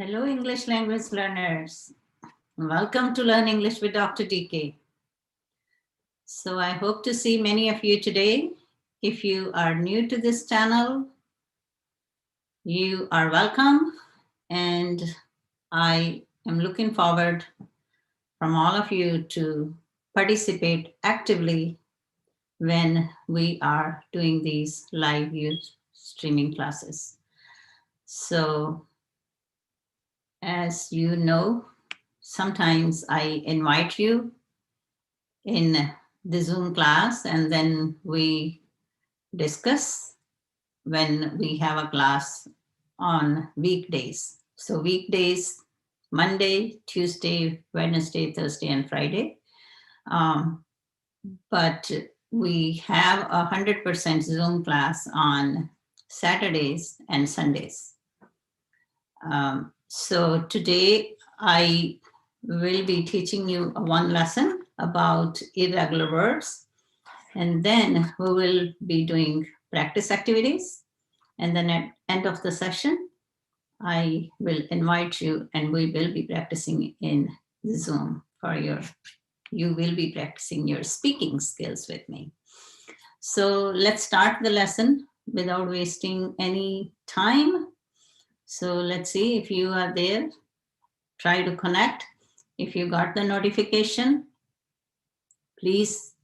Hello, English language learners. Welcome to Learn English with Dr. DK. So I hope to see many of you today. If you are new to this channel, you are welcome. And I am looking forward from all of you to participate actively when we are doing these live streaming classes. So as you know, sometimes I invite you in the Zoom class and then we discuss when we have a class on weekdays. So weekdays, Monday, Tuesday, Wednesday, Thursday, and Friday. But we have 100% Zoom class on Saturdays and Sundays. So today I will be teaching you one lesson about irregular verbs, and then we will be doing practice activities. And then at the end of the session, I will invite you and we will be practicing in Zoom you will be practicing your speaking skills with me. So let's start the lesson without wasting any time. So let's see if you are there. Try to connect. If you got the notification, please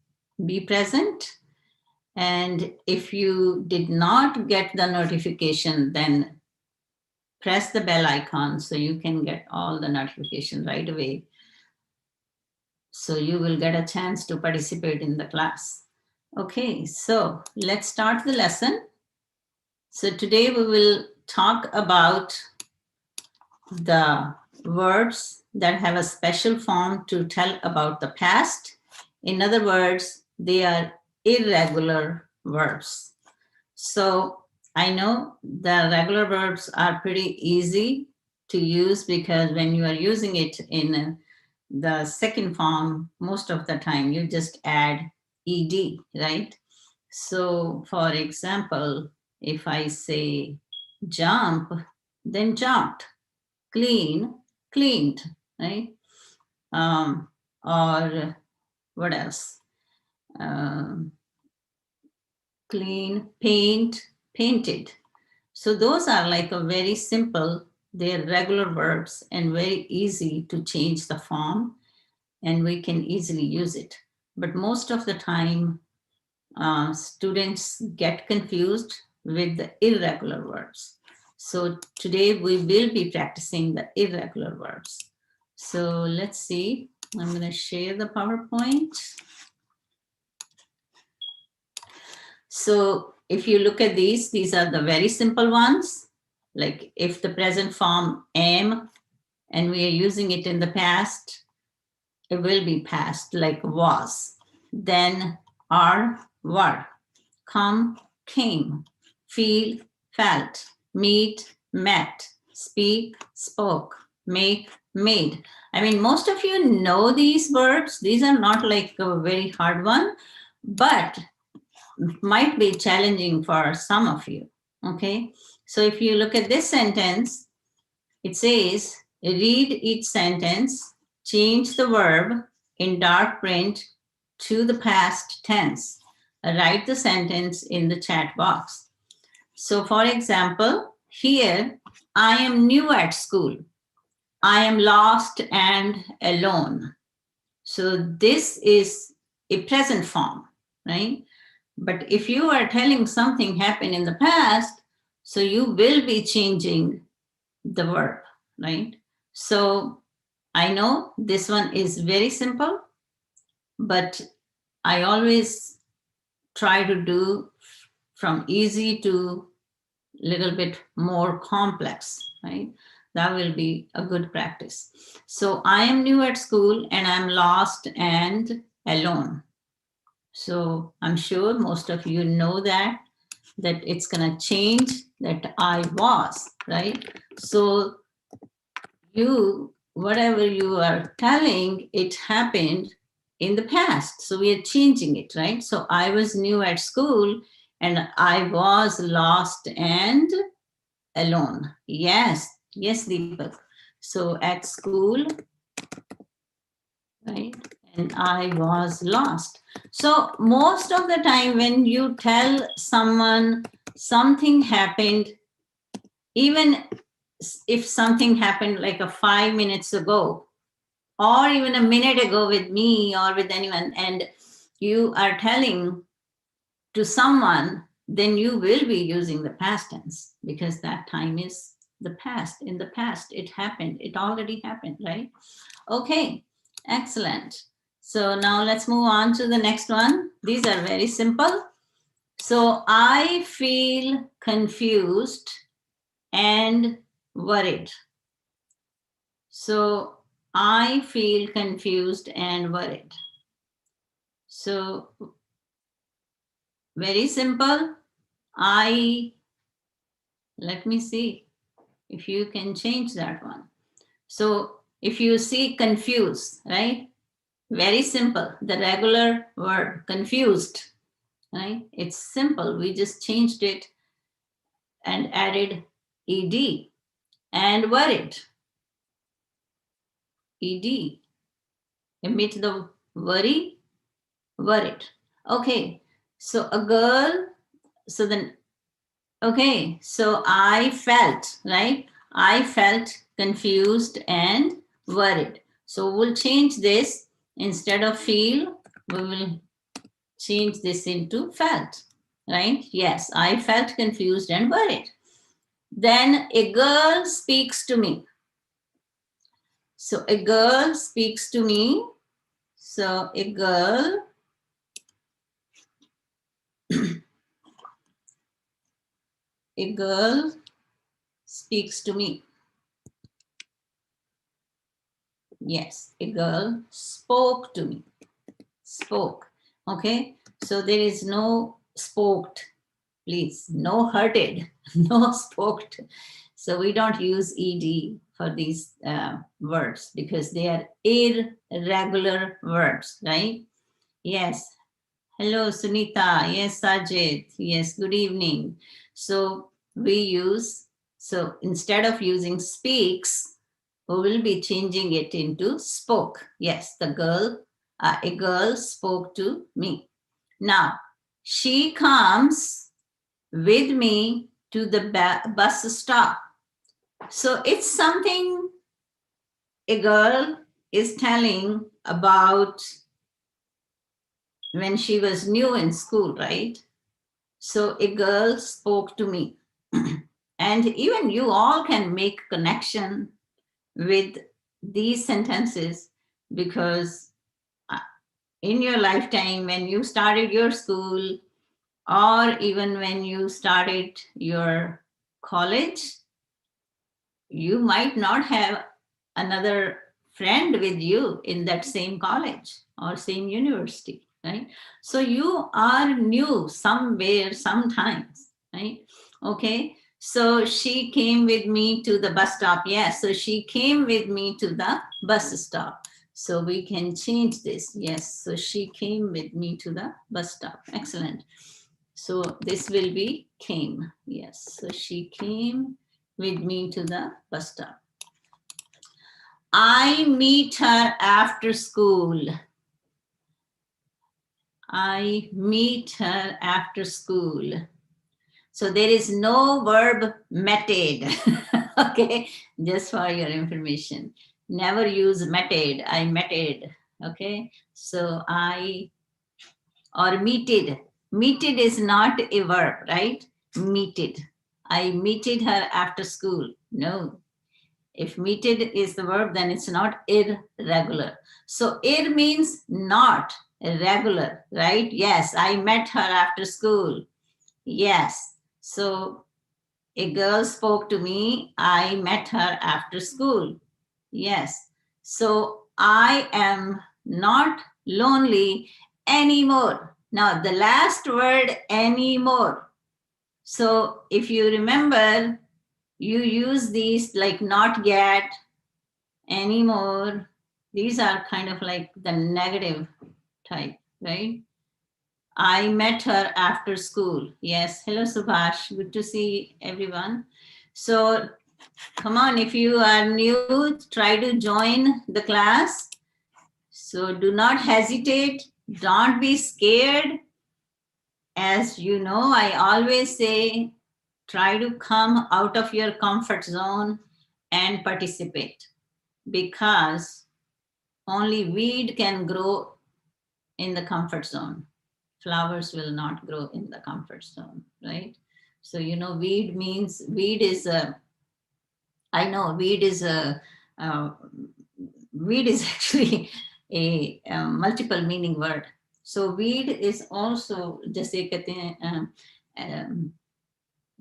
be present. And if you did not get the notification, then press the bell icon so you can get all the notifications right away. So you will get a chance to participate in the class. Okay, so let's start the lesson. So today we will talk about the verbs that have a special form to tell about the past. In other words, they are irregular verbs. So I know the regular verbs are pretty easy to use because when you are using it in the second form, most of the time you just add ed, right? So for example, if I say jump, then jumped, clean, cleaned, right? Or what else? Clean, paint, painted. So those are like a very simple, they're regular verbs and very easy to change the form and we can easily use it. But most of the time, students get confused with the irregular verbs. So today we will be practicing the irregular verbs. So let's see, I'm going to share the PowerPoint. So if you look at these are the very simple ones. Like if the present form am and we are using it in the past, it will be past, like was, then are, were, come, came, feel, felt, meet, met, speak, spoke, make, made. I mean, most of you know these verbs. These are not like a very hard one, but might be challenging for some of you, okay? So if you look at this sentence, it says, read each sentence, change the verb in dark print to the past tense. Write the sentence in the chat box. So for example, here, I am new at school. I am lost and alone. So this is a present form, right? But if you are telling something happened in the past, so you will be changing the verb, right? So I know this one is very simple, but I always try to do from easy to little bit more complex, right? That will be a good practice. So I am new at school and I'm lost and alone. So I'm sure most of you know that it's going to change that I was, right? So whatever you are telling, it happened in the past. So we are changing it, right? So I was new at school and I was lost and alone. Yes, Yes, Deepak. So at school, right? And I was lost. So most of the time when you tell someone something happened, even if something happened like 5 minutes ago, or even a minute ago with me or with anyone, and you are telling to someone, then you will be using the past tense because that time is the past. In the past, it happened. It already happened, right? Okay, excellent. So now let's move on to the next one. These are very simple. So I feel confused and worried. So I feel confused and worried. So very simple. Let me see if you can change that one. So if you see confused, right? Very simple. The regular word confused, right? It's simple. We just changed it and added ed. And worried, ed. Emit the worry, worried. Okay, so a girl, so then, okay, so I felt, right? I felt confused and worried. So we'll change this. Instead of feel, we will change this into felt, right? Yes, I felt confused and worried. Then a girl speaks to me. So a girl speaks to me. So a girl a girl speaks to me. Yes, a girl spoke to me. Spoke. Okay. So there is no spoked, please. No hurted, no spoked. So we don't use ed for these words because they are irregular words, right? Yes. Hello, Sunita. Yes, Sajid. Yes, good evening. So we use, so instead of using speaks, we will be changing it into spoke. Yes, a girl spoke to me. Now, she comes with me to the bus stop. So it's something a girl is telling about when she was new in school, right? So a girl spoke to me. And even you all can make connection with these sentences because in your lifetime, when you started your school, or even when you started your college, you might not have another friend with you in that same college or same university, right? So you are new somewhere, sometimes, right? Okay. So she came with me to the bus stop. Yes. So she came with me to the bus stop. So we can change this. Yes. So she came with me to the bus stop. Excellent. So this will be came. Yes. So she came with me to the bus stop. I meet her after school. I meet her after school. So there is no verb meted. Okay, just for your information. Never use meted. I meted. Okay, so or meted. Meted is not a verb, right? Meted. I meted her after school. No, if meted is the verb, then it's not irregular. So ir means not irregular, right? Yes, I met her after school. Yes. So a girl spoke to me. I met her after school. Yes. So I am not lonely anymore. Now, the last word, anymore. So if you remember, you use these like not yet, anymore. These are kind of like the negative type, right? I met her after school. Yes. Hello, Subhash. Good to see everyone. So Come on, if you are new, try to join the class. So do not hesitate. Don't be scared. As you know, I always say, try to come out of your comfort zone and participate, because only weed can grow in the comfort zone. Flowers will not grow in the comfort zone, right? So, you know, weed means, weed is a, I know weed is a, weed is actually a multiple meaning word. So weed is also, जैसे कहते हैं,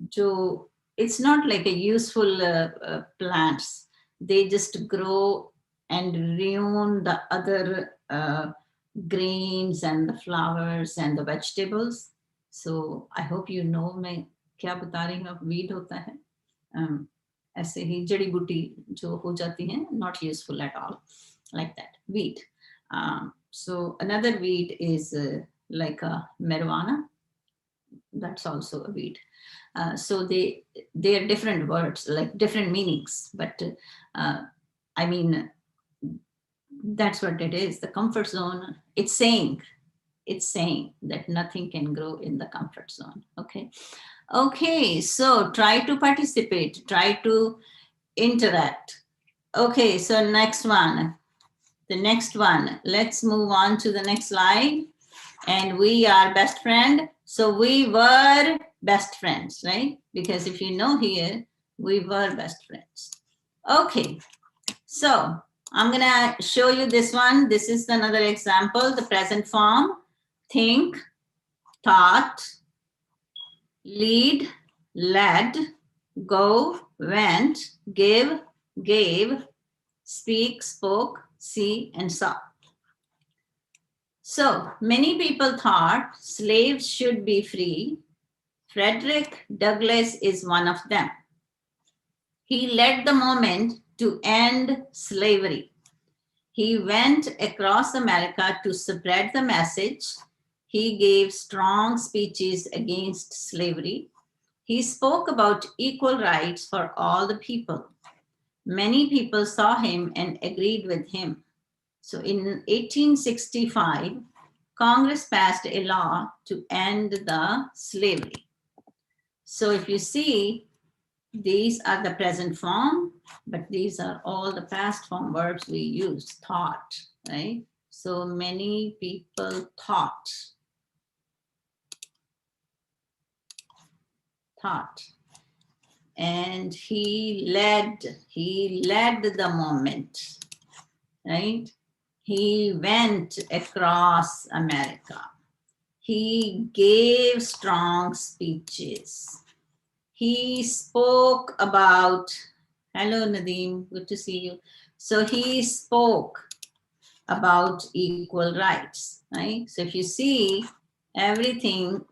जो, it's not like a useful plants. They just grow and ruin the other greens and the flowers and the vegetables. So I hope you know मैं क्या बता रही हूँ. Weed होता है ऐसे ही जड़ी बूटी जो हो जाती हैं, not useful at all, like that, weed. So another weed is like a marijuana. That's also a weed. So they are different words, like different meanings, but I mean, that's what it is. The comfort zone, it's saying that nothing can grow in the comfort zone. Okay, so try to participate, try to interact. Okay, so next one, let's move on to the next slide. And we are best friend. So we were best friends, right? Because if you know here, we were best friends. Okay, so I'm gonna show you this one. This is another example, the present form: think, thought, lead, led, go, went, give, gave, speak, spoke, see, and saw. So many people thought slaves should be free. Frederick Douglass is one of them. He led the movement to end slavery. He went across America to spread the message. He gave strong speeches against slavery. He spoke about equal rights for all the people. Many people saw him and agreed with him. So in 1865, Congress passed a law to end the slavery. So if you see, these are the present form, but these are all the past form verbs we use, thought, right? So many people thought. And he led the moment, right? He went across America. He gave strong speeches. He spoke about, hello Nadeem, good to see you. So he spoke about equal rights, right? So if you see everything,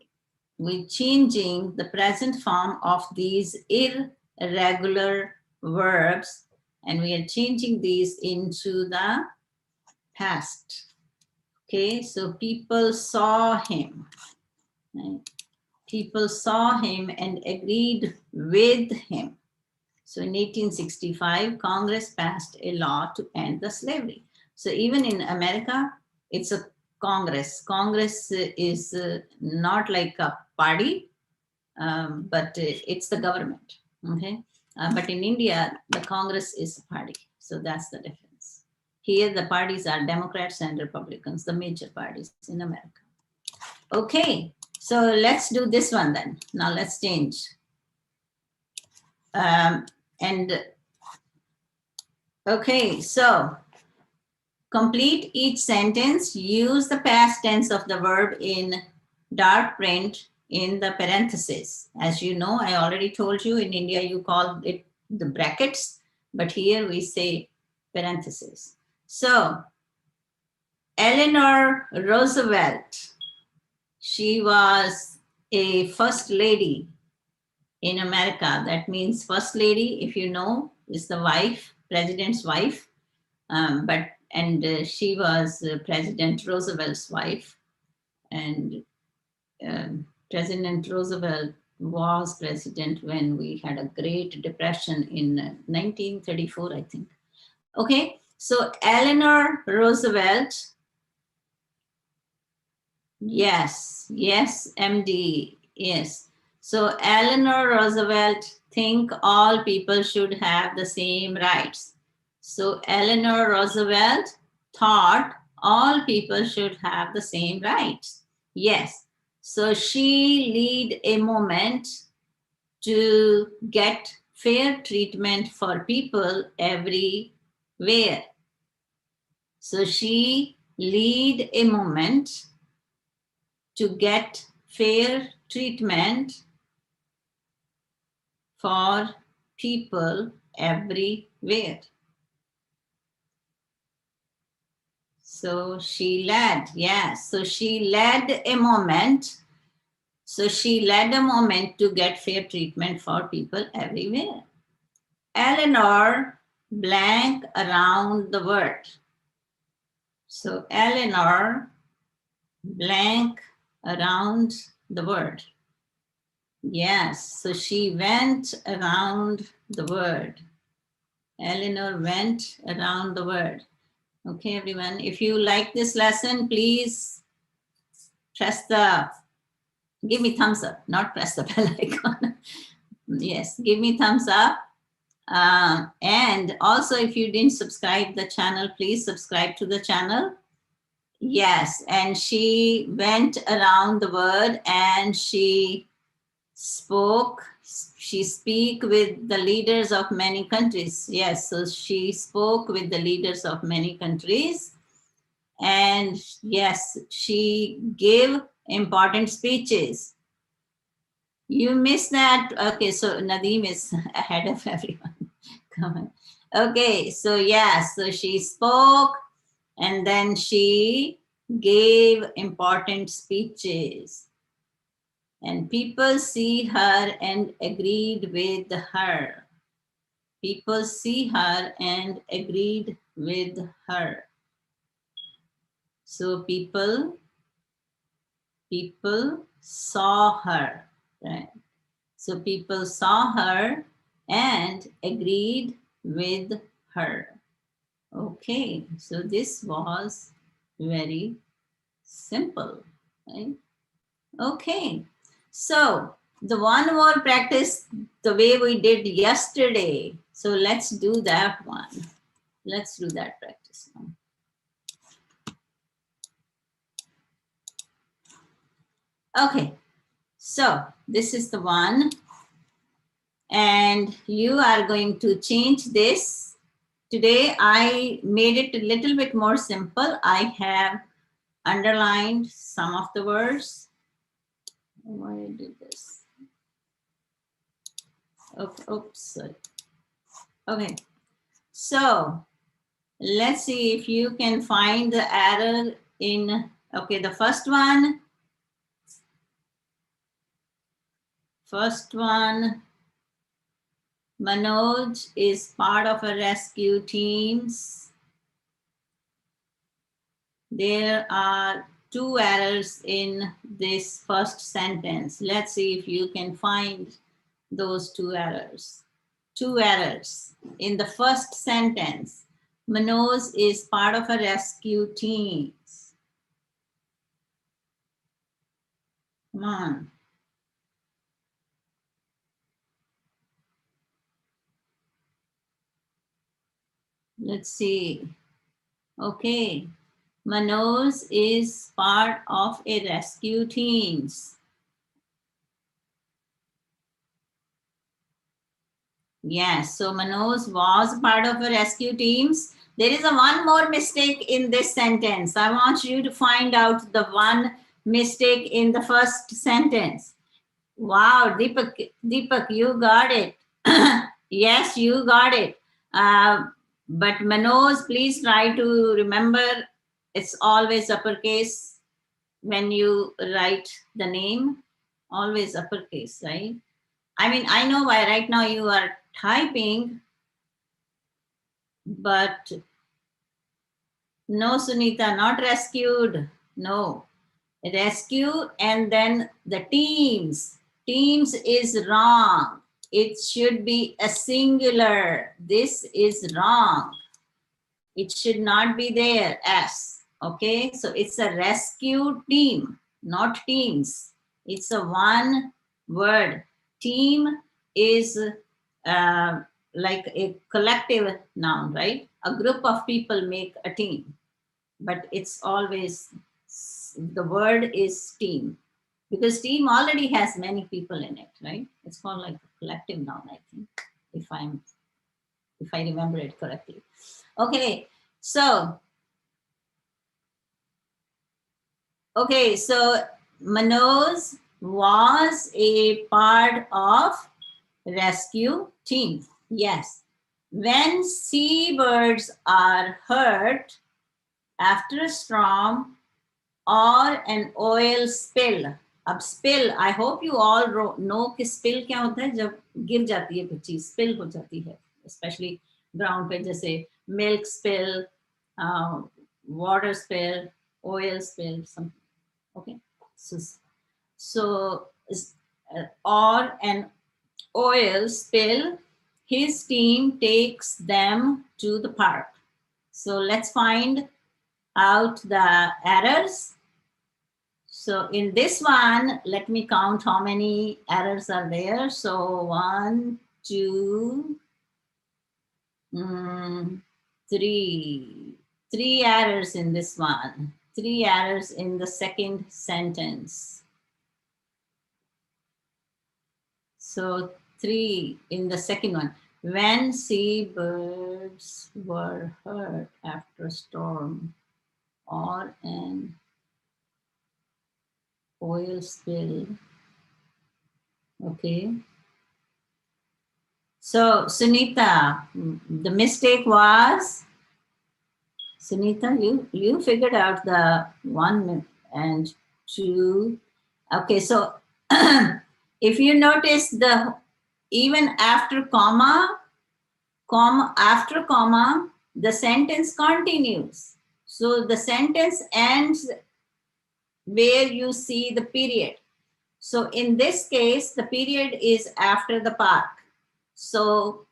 we're changing the present form of these irregular verbs, and we are changing these into the past. Okay, so people saw him, right? People saw him and agreed with him. So in 1865, Congress passed a law to end the slavery. So even in America, it's a Congress. Congress is not like a party, but it's the government, okay? But in India, the Congress is a party. So that's the difference. Here, the parties are Democrats and Republicans, the major parties in America. Okay, so let's do this one then. Now let's change. Okay, so complete each sentence. Use the past tense of the verb in dark print in the parentheses. As you know, I already told you, in India you call it the brackets, but here we say parentheses. So Eleanor Roosevelt, she was a first lady in America. That means first lady, if you know, is the wife, president's wife. She was President Roosevelt's wife. And President Roosevelt was president when we had a Great Depression in 1934, I think. Okay, so Eleanor Roosevelt, yes, MD, yes. So Eleanor Roosevelt think all people should have the same rights. So Eleanor Roosevelt thought all people should have the same rights. Yes. So she lead a movement to get fair treatment for people everywhere. So she lead a movement to get fair treatment for people everywhere. So she led, yes. So she led a movement. So she led a movement to get fair treatment for people everywhere. Eleanor blank around the word. So Eleanor blank around the word. Yes, so she went around the word. Eleanor went around the word. Okay, everyone. If you like this lesson, please give me thumbs up, not press the bell icon. Yes, give me thumbs up. And also, if you didn't subscribe the channel, please subscribe to the channel. Yes, and she went around the word and she speak with the leaders of many countries. Yes, so she spoke with the leaders of many countries. And yes, she gave important speeches. You missed that. Okay, so Nadeem is ahead of everyone. Come on. Okay, so yes, so she spoke and then she gave important speeches. And people see her and agreed with her. People see her and agreed with her. So people saw her, right? So people saw her and agreed with her. Okay, so this was very simple, right? Okay, so the one more practice the way we did yesterday. So let's do that one. Let's do that practice now. Okay, so this is the one. And you are going to change this. Today I made it a little bit more simple. I have underlined some of the words. Why I did this? Oops, sorry. Okay, so let's see if you can find the error in, okay, the first one, Manoj is part of a rescue teams. There are two errors in this first sentence. Let's see if you can find those two errors. Two errors in the first sentence. Manoj is part of a rescue team. Come on. Let's see. Okay. Manoj is part of a rescue team. Yes, so Manoj was part of a rescue teams. There is a one more mistake in this sentence. I want you to find out the one mistake in the first sentence. Wow, Deepak, you got it. Yes, you got it. But Manoj, please try to remember it's always uppercase when you write the name, always uppercase, right? I mean, I know why right now you are typing, but no, Sunita, not rescued. No, rescue and then the teams. Teams is wrong. It should be a singular. This is wrong. It should not be there, S. Okay, so it's a rescue team, not teams. It's a one word. Team is like a collective noun, right? A group of people make a team, but it's always, the word is team, because team already has many people in it, right? It's called like a collective noun, I think, if I remember it correctly. Okay, so Manoj was a part of rescue team. Yes. When seabirds are hurt after a storm or an oil spill. अब spill, I hope you all know कि spill क्या होता है, जब गिर जाती है कुछ चीज, spill हो जाती है, especially ground पे, जैसे milk spill, water spill, oil spill, something. Okay, so or an oil spill, his team takes them to the park. So let's find out the errors. So in this one, let me count how many errors are there. So 1, 2, 3. 3 errors in this one. 3 errors in the second sentence. So 3 in the second one. When seabirds were hurt after a storm or an oil spill. Okay. So Sunita, the mistake was, Sunita, you figured out the 1 and 2. Okay, so if you notice, the even after comma, after comma, the sentence continues. So the sentence ends where you see the period. So in this case, the period is after the park. So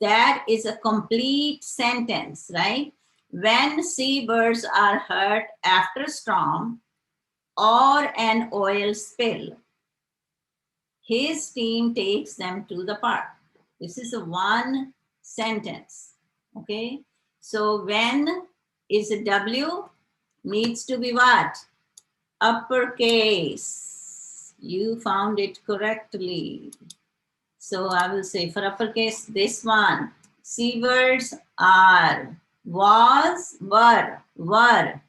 that is a complete sentence, right? When seabirds are hurt after a storm or an oil spill, his team takes them to the park. This is a one sentence, okay? So when is a W, needs to be what? Uppercase. You found it correctly. So I will say for uppercase, this one, seabirds are, was, were.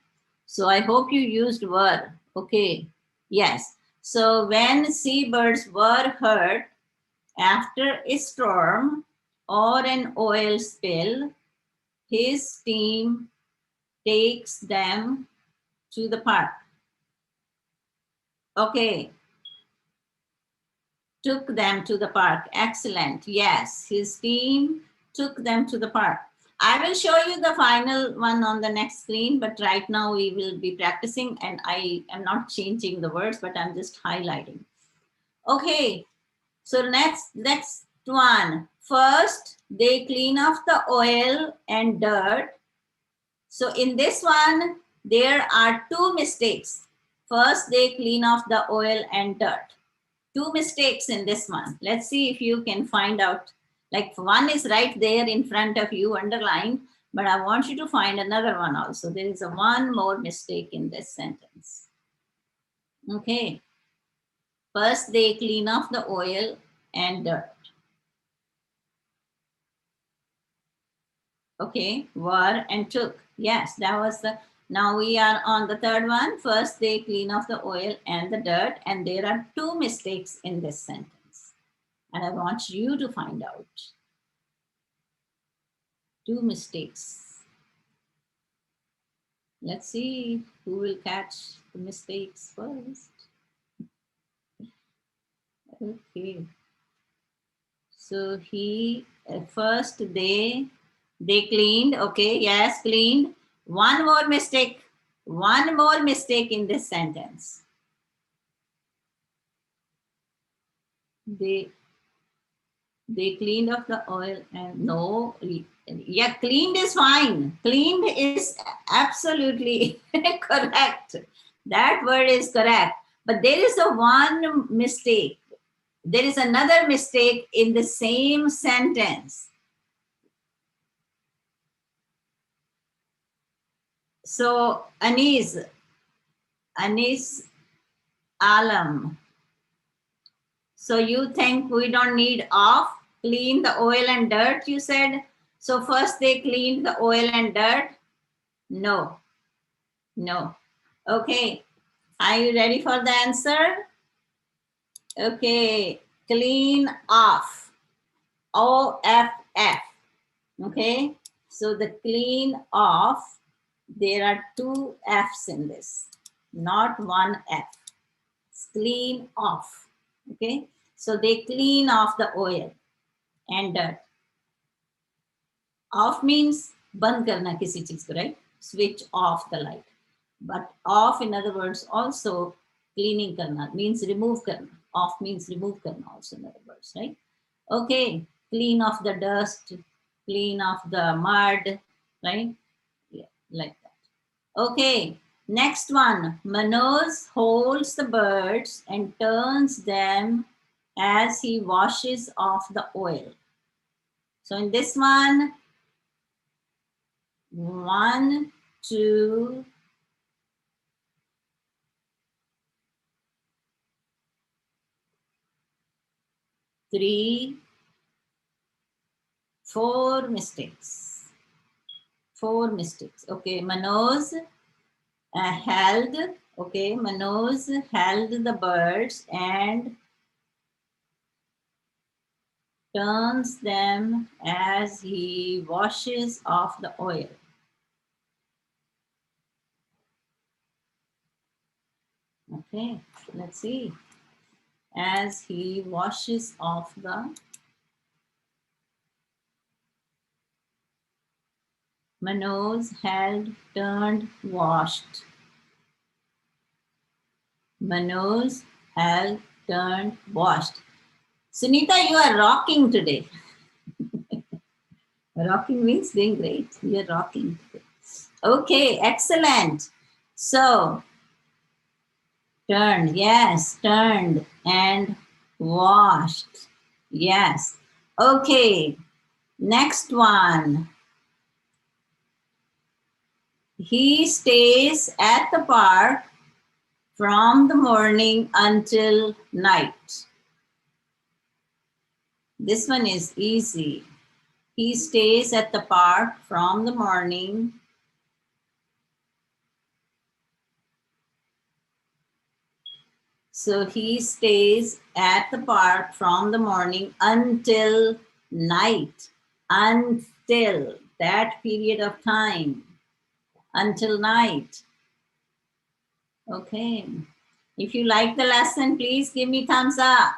So I hope you used were, okay? Yes. So when seabirds were hurt after a storm or an oil spill, his team takes them to the park. Okay. Took them to the park. Excellent. Yes, his team took them to the park. I will show you the final one on the next screen, but right now we will be practicing, and I am not changing the words, but I'm just highlighting. Okay, so next one. First, they clean off the oil and dirt. So in this one, there are 2 mistakes. First, they clean off the oil and dirt. 2 mistakes in this one. Let's see if you can find out. Like one is right there in front of you underlined, but I want you to find another one also. There is a one more mistake in this sentence. Okay. First, they clean off the oil and dirt. Okay, were and took. Yes, that was the, now we are on the third one. First, they clean off the oil and the dirt, and there are 2 mistakes in this sentence. And I want you to find out 2 mistakes. Let's see who will catch the mistakes first. Okay. So he, first they cleaned. Okay, yes, cleaned. One more mistake in this sentence. They cleaned off the oil and no, yeah, cleaned is fine. Cleaned is absolutely correct. That word is correct. But there is a one mistake. There is another mistake in the same sentence. So Anis Alam. So you think we don't need off, clean the oil and dirt, you said? So first they cleaned the oil and dirt? No, no. Okay, are you ready for the answer? Okay, clean off, OFF. Okay, so the clean off, there are two F's in this, not one F. It's clean off. Okay, so they clean off the oil and dirt. Off means बंद करना किसी चीज को, right? Switch off the light. But off, in other words, also cleaning karna means remove karna. Off means remove karna also, in other words, right? Okay, clean off the dust, clean off the mud, right? Yeah, like that. Okay, next one. Manoj holds the birds and turns them as he washes off the oil. So in this one, 1, 2, 3, 4 mistakes. 4 mistakes. Okay, Manoj held. Okay, Manoj held the birds and turns them as he washes off the oil. Okay, let's see. As he washes off the Manoj held, turned, washed. Manoj held, turned, washed. Sunita, you are rocking today. Rocking means doing great. You are rocking today. Okay, excellent. So, turned, yes, turned and washed. Yes. Okay, next one. He stays at the park from the morning until night. This one is easy. He stays at the park from the morning So he stays at the park from the morning until night. Until that period of time. Until night. Okay. If you like the lesson, please give me thumbs up.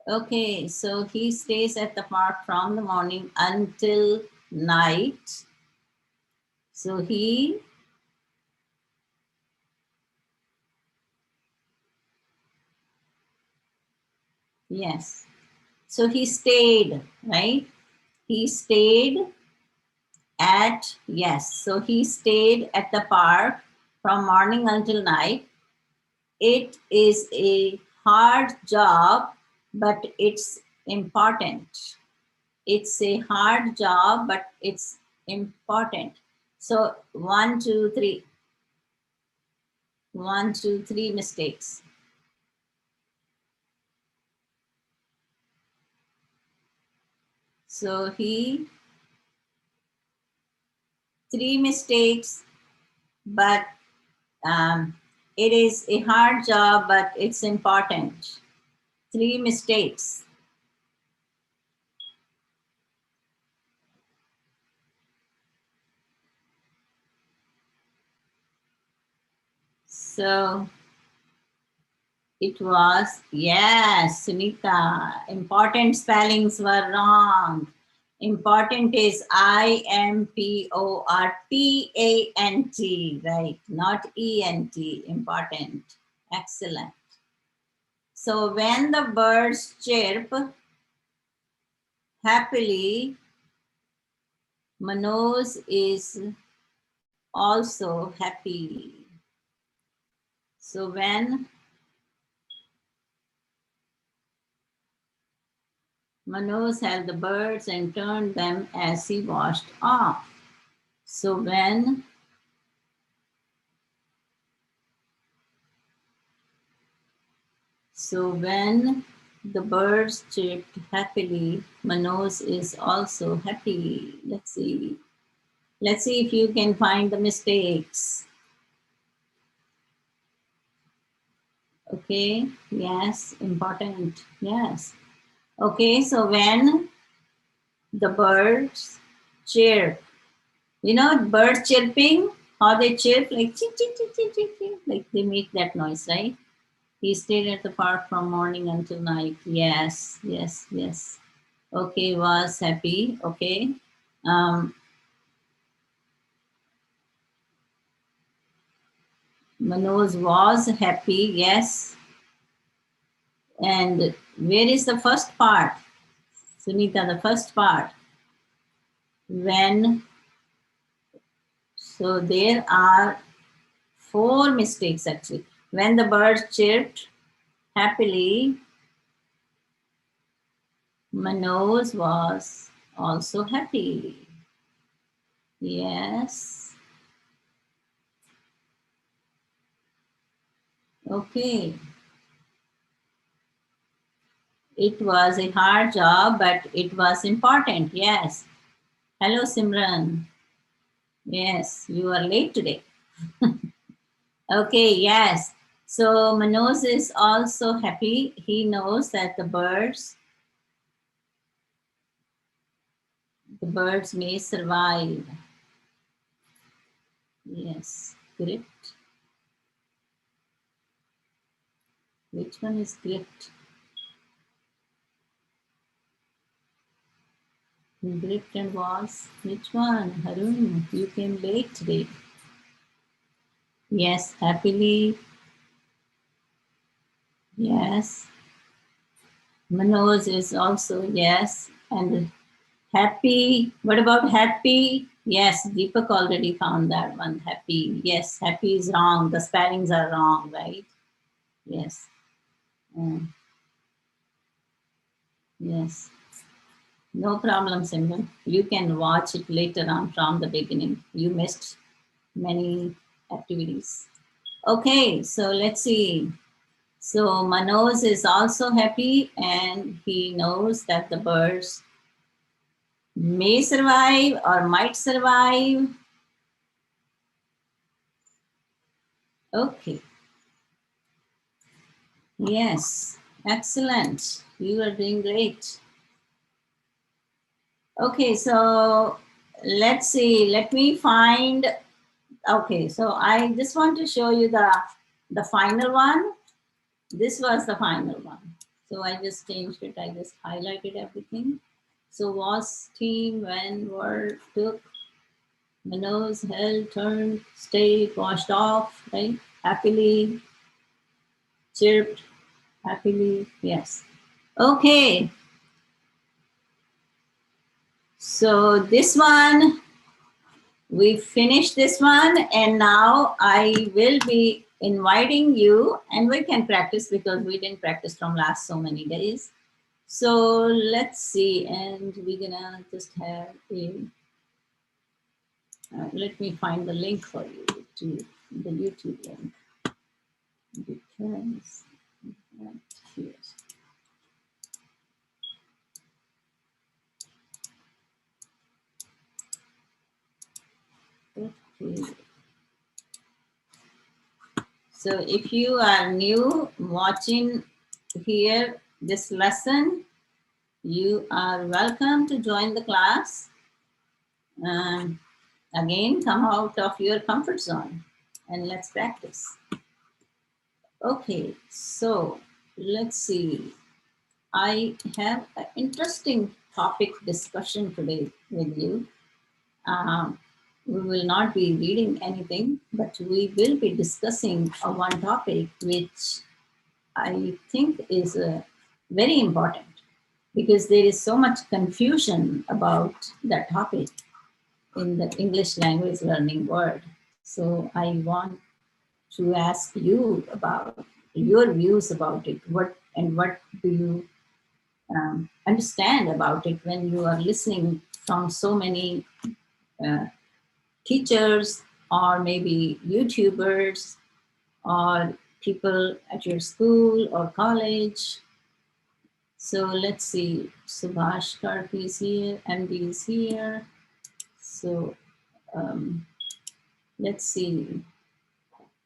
Okay, so he stays at the park from the morning until night. So he yes. So he stayed, right? He stayed at, yes. So he stayed at the park from morning until night. It is a hard job, but it's important. It's a hard job, but it's important. So 1, 2, 3. 1, 2, 3 mistakes. So he, 3 mistakes, but it is a hard job, but it's important. 3 mistakes. So it was, yes, Sunita, important spellings were wrong. Important is IMPORTANT, right? Not ENT, important. Excellent. So when the birds chirp happily, Manoj is also happy. So when Manoj held the birds and turned them as he washed off. So when the birds chirped happily, Manoj is also happy. Let's see. Let's see if you can find the mistakes. Okay, yes, important, yes. Okay, so when the birds chirp, you know, birds chirping, how they chirp, like chip, chip, chip, chip, chip, chip, like they make that noise, right? He stayed at the park from morning until night. Yes, yes, yes. Okay, was happy. Okay. Manoj was happy. Yes. And where is the first part? Sunita, the first part. When, so there are 4 mistakes actually. When the birds chirped happily, Manoj was also happy. Yes. Okay. It was a hard job, but it was important. Yes. Hello, Simran. Yes, you are late today. Okay, yes. So Manoj is also happy. He knows that the birds may survive. Yes, gripped. Which one is gripped? Gripped and was. Which one? Harun, you came late today. Yes, happily. Yes. Manoj is also yes. And happy. What about happy? Yes, Deepak already found that one. Happy. Yes, happy is wrong. The spellings are wrong, right? Yes. Yes. No problem, Simran. You can watch it later on from the beginning. You missed many activities. Okay, so let's see. So Manoj is also happy and he knows that the birds may survive or might survive. Okay. Yes, excellent. You are doing great. Okay, so let's see. Let me find. Okay, so I just want to show you the final one. This was the final one. So I just changed it. I just highlighted everything. So was, team, when, were, took, Manoj, held, turned, stayed, washed off, right? Happily, chirped, happily, yes. Okay. So this one, we finished this one, and now I will be inviting you, and we can practice because we didn't practice from last so many days. So let's see, and we're gonna just have a, let me find the link for you to the YouTube link. Because, right here. Okay. So if you are new watching here this lesson, you are welcome to join the class. Again, come out of your comfort zone and let's practice. Okay, so let's see. I have an interesting topic discussion today with you. We will not be reading anything, but we will be discussing one topic which I think is very important because there is so much confusion about that topic in the English language learning world. So I want to ask you about your views about it. What do you understand about it when you are listening from so many teachers or maybe YouTubers or people at your school or college? So let's see, Subhash Karpi is here, MD is here. So let's see.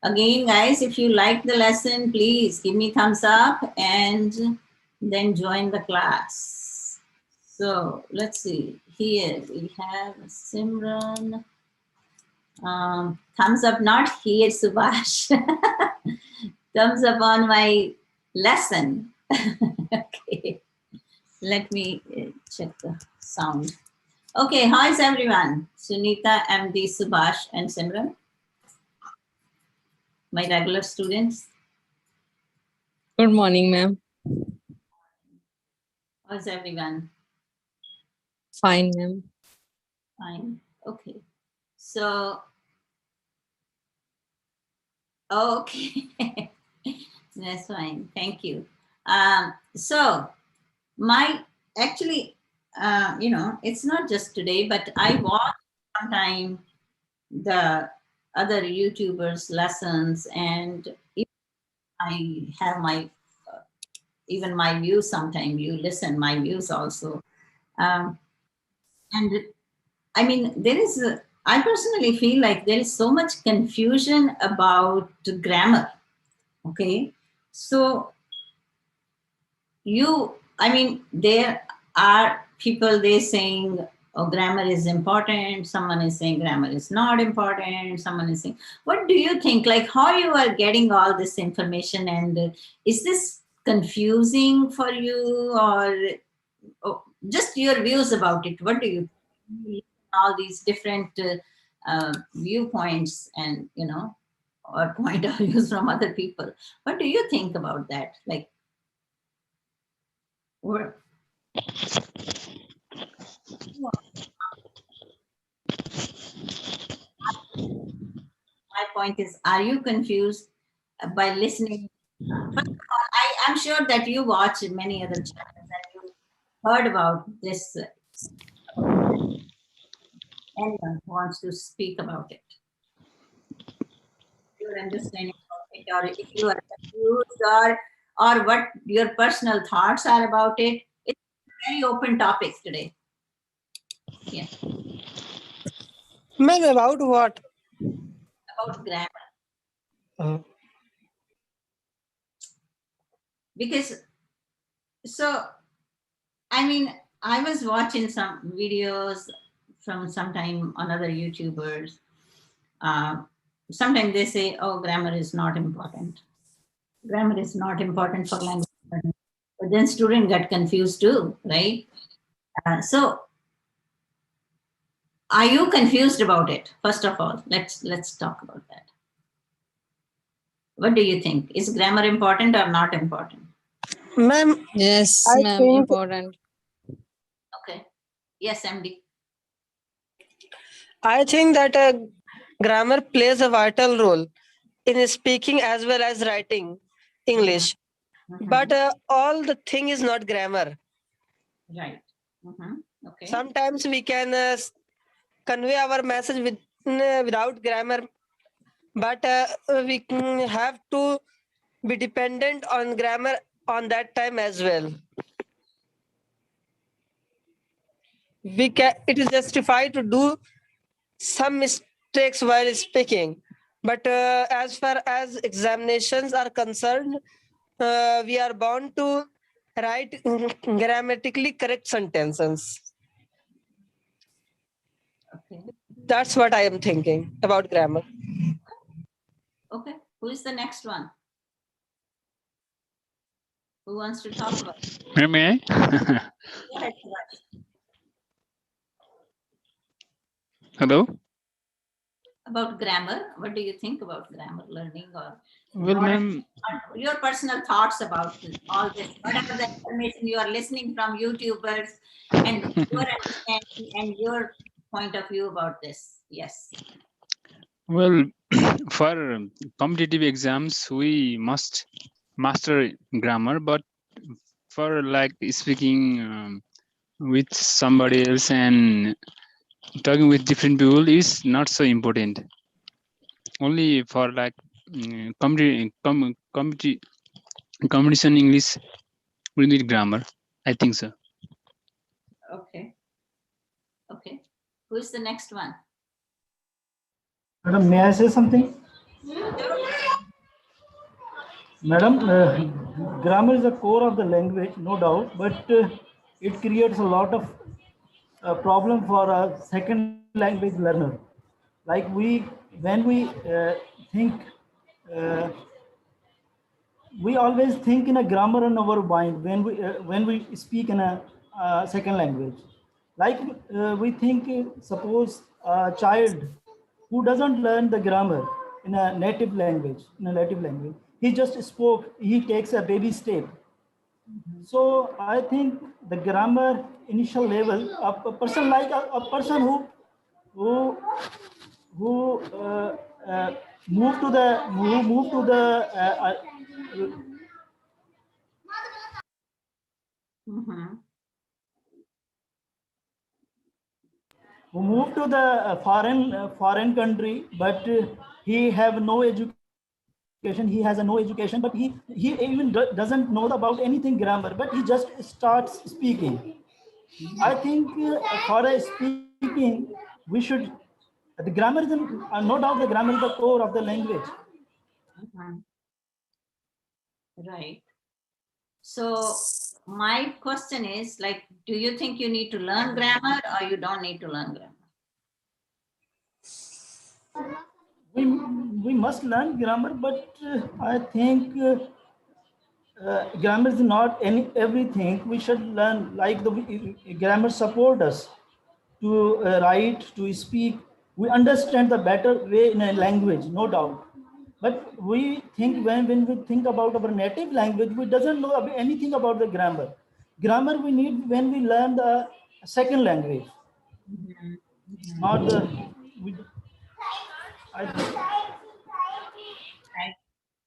Again, guys, if you like the lesson, please give me thumbs up and then join the class. So let's see. Here we have Simran. Thumbs up, not here, Subhash. Thumbs up on my lesson. Okay. Let me check the sound. Okay, how is everyone? Sunita, MD, Subhash, and Simran, my regular students. Good morning, ma'am. How's everyone? Fine, ma'am. Fine. Okay. So, okay. That's fine. Thank you. So, my actually, it's not just today, but I watch sometime the other YouTubers' lessons, and I have my even my views. Sometimes you listen my views also, and I mean there is. I personally feel like there is so much confusion about grammar. Okay, so I mean, there are people they saying, oh, grammar is important. Someone is saying grammar is not important. Someone is saying, what do you think? Like how you are getting all this information, and is this confusing for you, or just your views about it? What do you think? All these different viewpoints, and or point of views from other people. What do you think about that? Like, or my point is, are you confused by listening? First of all, I'm sure that you watch many other channels and you heard about this. Anyone who wants to speak about it, your understanding of it, or if you are confused, or what your personal thoughts are about it. It's a very open topic today. Yeah, Ma'am, about what? about grammar. Uh, Because so I mean, I was watching some videos from sometime on other YouTubers. Sometimes they say, oh, grammar is not important. Grammar is not important for language learning. But then students get confused too, right? So are you confused about it? First of all, let's talk about that. What do you think? Is grammar important or not important? Ma'am, Yes, I ma'am. think Important. Okay. Yes, MD. that grammar plays a vital role in speaking as well as writing English. Mhm. But all the thing is not grammar. Right. Okay. Sometimes we can convey our message without grammar, but we have to be dependent on grammar on that time as well. It is justified to do some mistakes while speaking, but as far as examinations are concerned, we are bound to write grammatically correct sentences. Okay. That's what I am thinking about grammar. Okay. Who is the next one? Who wants to talk about it? May I? Go ahead, Subhash. Hello? about grammar? What do you think about grammar learning, or Well, what ma'am, are your personal thoughts about all this? Whatever the information you are listening from YouTubers and your understanding and your point of view about this. Yes. well, for competitive exams, we must master grammar, but for like speaking with somebody else and talking with different people is not so important. Only for like competition English, we need grammar. I think so. Okay. Okay. Who's the next one? Madam, may I say something? Madam, grammar is the core of the language, no doubt, but it creates a lot of problem for a second language learner. Like when we think, uh, we always think in a grammar in our mind when we speak in a second language. Like we think, suppose a child who doesn't learn the grammar in a native language, he just spoke, he takes a baby step. So I think the grammar initial level, a person like a person who who move to the Mhm. who moved to the foreign country, but he have no education. He has a no education, but he even doesn't know about anything grammar, but he just starts speaking. I think for a speaking, we should, the grammar is no doubt the grammar is the core of the language. Mhm. Right. So my question is, like, do you think you need to learn grammar or you don't need to learn grammar? We must learn grammar, but I think grammar is not everything. We should learn, like the grammar support us to write, to speak. We understand the better way in a language, no doubt. But we think when we think about our native language, we doesn't know anything about the grammar. Grammar we need when we learn the second language, Mhm. not the. We, I, Right.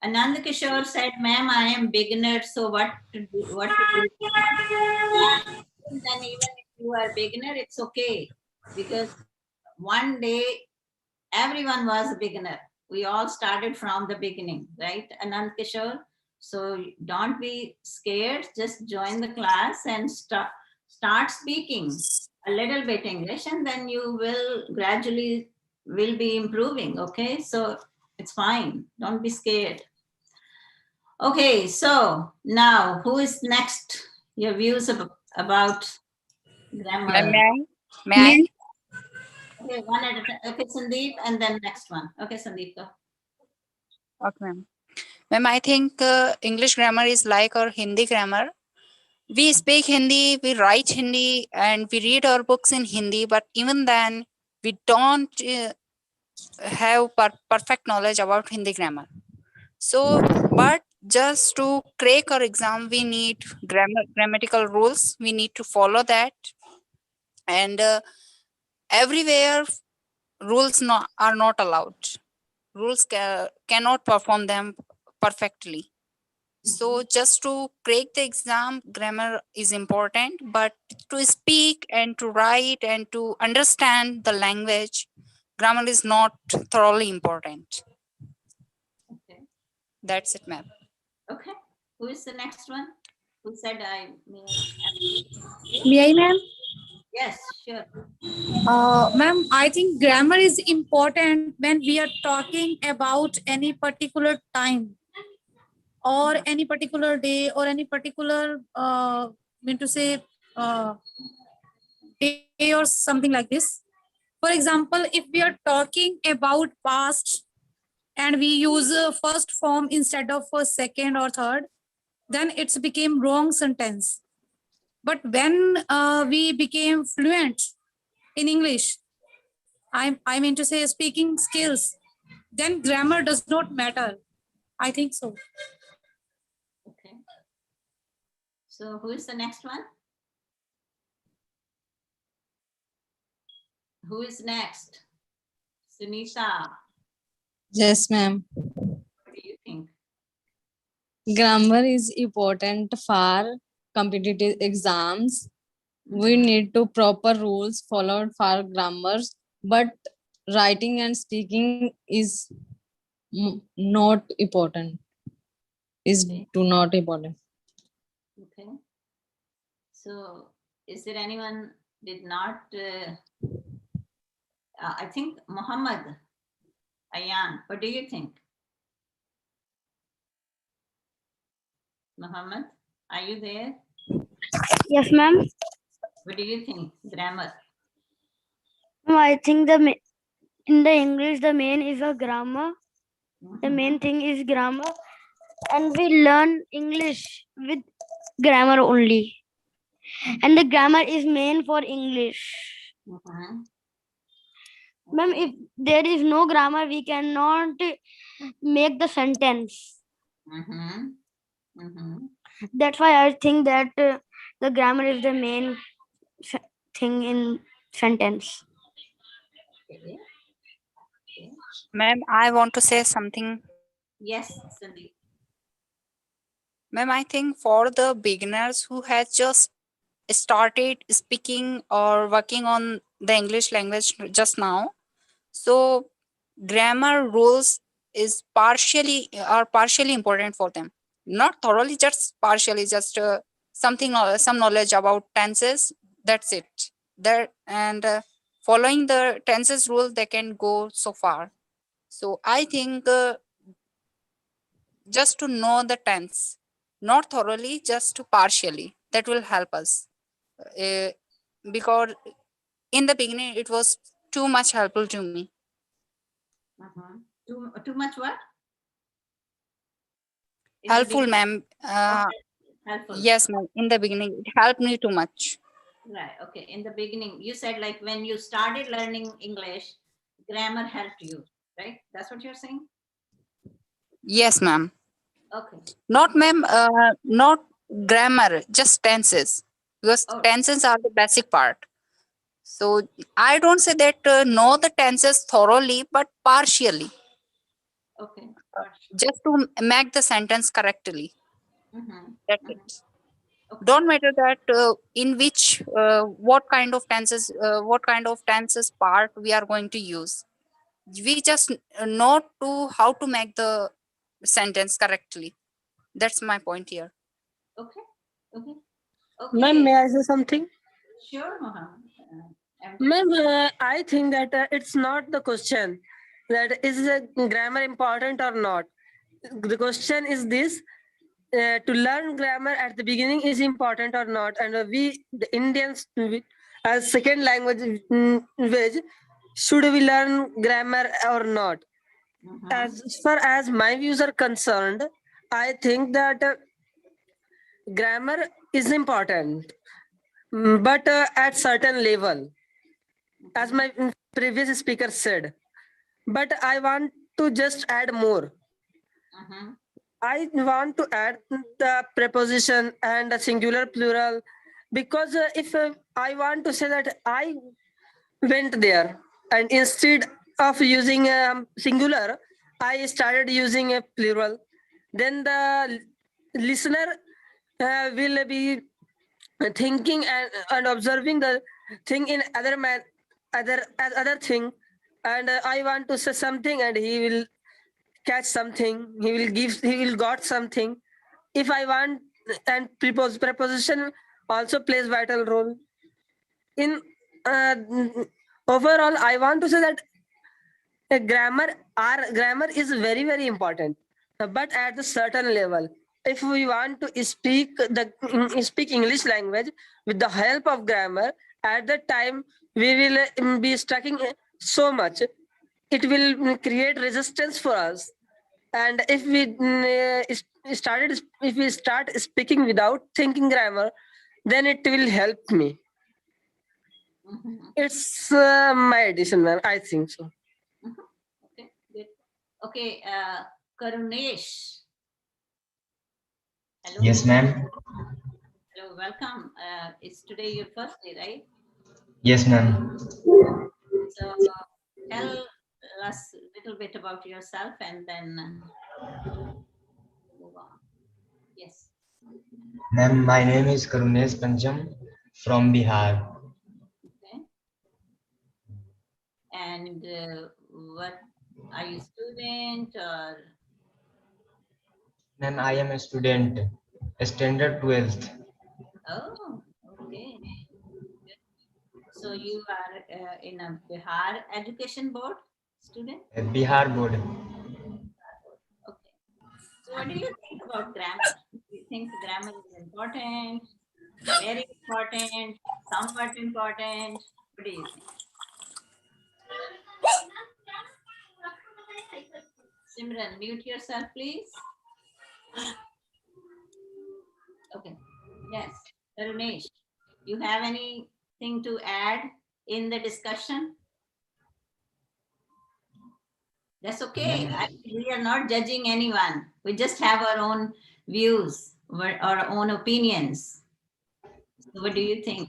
Anand Kishore said, "Ma'am, I am beginner, so what to do? What to do?" Then even if you are beginner, it's okay, because one day everyone was a beginner. We all started from the beginning, right, Anand Kishore? So don't be scared. Just join the class and start speaking a little bit English, and then you will gradually will be improving. Okay, so it's fine. Don't be scared. Okay, so now who is next? Your views about Ma'am, grammar. may I? Okay, one at a time. Okay, Sandeep, and then next one. Okay, Sandeep, go. Okay, ma'am. Ma'am, I think English grammar is like our Hindi grammar. We speak Hindi, we write Hindi, and we read our books in Hindi, but even then, we don't have perfect knowledge about Hindi grammar. So, but just to crack our exam, we need grammatical rules. We need to follow that. And everywhere, rules are not allowed. Rules cannot perform them perfectly. So just to crack the exam, grammar is important, but to speak and to write and to understand the language, grammar is not thoroughly important. Okay. That's it, ma'am. Okay. Who is the next one? Who said I may? May I, ma'am? Yes, sure. Ma'am, I think grammar is important when we are talking about any particular time or any particular day or any particular, mean to say, day or something like this. For example, if we are talking about past and we use first form instead of second or third, then it's became wrong sentence. But when we became fluent in English, I mean to say speaking skills, then grammar does not matter. I think so. Okay. So who is the next one? Who is next? Sunita, Yes, ma'am. what do you think? Grammar is important for competitive exams. We Mhm. need to proper rules followed for grammars, but writing and speaking is not important. Is Okay. do not important. Okay. So is there anyone did not, I think Muhammad, Ayan, what do you think? Muhammad, are you there? Yes, ma'am. What do you think? Grammar. No, I think in the English the main is a grammar. The main thing is grammar, and we learn English with grammar only. And the grammar is main for English. Mhm. Ma'am, Okay. if there is no grammar, we cannot make the sentence. Mhm. Mhm. That's why I think that the grammar is the main thing in sentence. Okay. Okay. Ma'am, I want to say something. Yes, Sandeep. Ma'am, I think for the beginners who has just started speaking or working on the English language just now, so grammar rules is partially important for them. Not thoroughly, just partially, just some knowledge about tenses. That's it. There and following the tenses rule, they can go so far. So I think just to know the tense, not thoroughly, just partially, that will help us. Uh, because in the beginning, it was too much helpful to me. Mhm. Too much what? In the Helpful, beginning? ma'am. Helpful. Yes, ma'am. In the beginning, it helped me too much. Right. Okay. In the beginning, you said like when you started learning English, grammar helped you, right? That's what you're saying? Yes, ma'am. Okay. Not, ma'am. Not grammar, just tenses. Because Oh, tenses are the basic part. So I don't say that know the tenses thoroughly, but partially, okay. just to make the sentence correctly. Mhm. That's Mhm. it. Okay. Don't matter that in which what kind of tenses part we are going to use. We just know to how to make the sentence correctly. That's my point here. Okay. Okay. Ma'am, Okay. may I say something? Sure, Mohammed. Ma'am, I think that it's not the question that is grammar important or not. The question is this: to learn grammar at the beginning is important or not, and we, the Indians, as second language, should we learn grammar or not? Mhm. As far as my views are concerned, I think that grammar is important, but at certain level, as my previous speaker said. But I want to just add more. Mhm. I want to add the preposition and the singular plural, because if I want to say that I went there, and instead of using singular, I started using a plural, then the listener will be thinking and observing the thing in other man, other thing, and I want to say something and he will catch something, he will got something. If I want, and preposition also plays vital role in uh, overall. I want to say that grammar is very important, but at a certain level. If we want to speak English language with the help of grammar, at that time we will be stuck in so much, it will create resistance for us. And if we if we start speaking without thinking grammar, then it will help me. Mhm. It's my addition, ma'am. I think so. Okay, good. Okay, Karunesh. Hello. Yes, ma'am. Hello, welcome. It's today your first day, right? Yes, ma'am. So tell us a little bit about yourself and then move on. Yes. Ma'am, my name is Karunesh Pancham from Bihar. Okay. And what are you student or? Ma'am, I am a student, a standard 12th. Oh, okay. So you are in a Bihar Education Board student? Bihar board. Okay. So what do you think about grammar? Do you think grammar is important, very important, somewhat important? What do you think? Simran, mute yourself, please. Okay. Yes. Tarunesh, you have anything to add in the discussion? That's okay. We are not judging anyone. We just have our own views, our own opinions. So what do you think?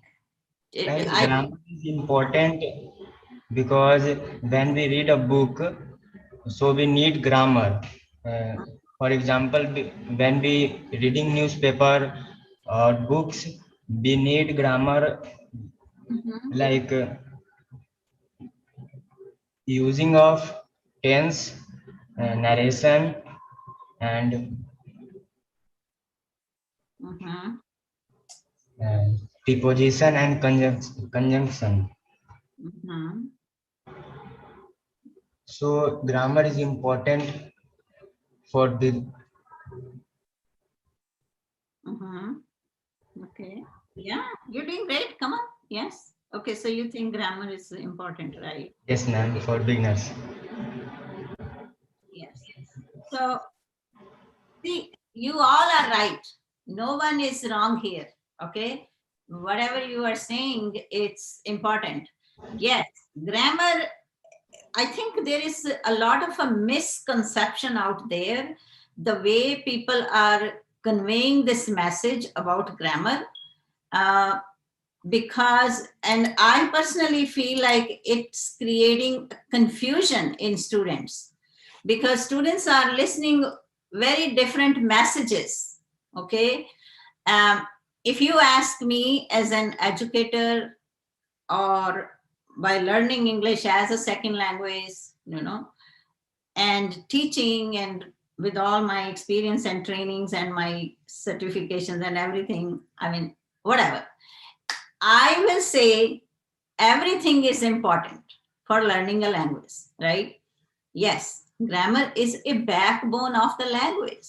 Ma'am, grammar is important because when we read a book, so we need grammar. For example, when we reading newspaper or books, we need grammar like using of tense, narration, and preposition and conjunction. So grammar is important for the. Okay. Yeah, you're doing great. Come on. Yes. Okay, so you think grammar is important, right? Yes, ma'am, for beginners. Yes. So, see, you all are right. No one is wrong here. Okay. Whatever you are saying, it's important. Yes, grammar, I think there is a lot of a misconception out there, the way people are conveying this message about grammar. Because, and I personally feel like it's creating confusion in students because students are listening very different messages. Okay. If you ask me as an educator or by learning English as a second language, and teaching and with all my experience and trainings and my certifications and everything, I mean, whatever, I will say everything is important for learning a language, right? Yes, grammar is a backbone of the language.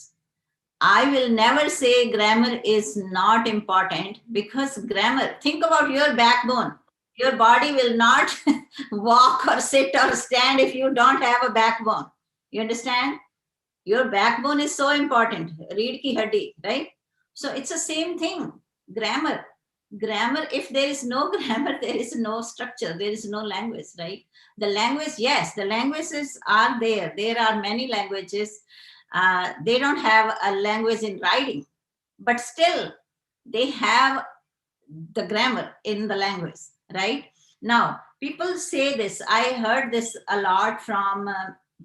I will never say grammar is not important because grammar, think about your backbone. Your body will not walk or sit or stand if you don't have a backbone. You understand? Your backbone is so important. Reed ki haddi, right? So it's the same thing. Grammar. Grammar, if there is no grammar, there is no structure, there is no language, right? The language, yes, the languages are there. There are many languages. They don't have a language in writing, but still they have the grammar in the language, right? Now, people say this. I heard this a lot from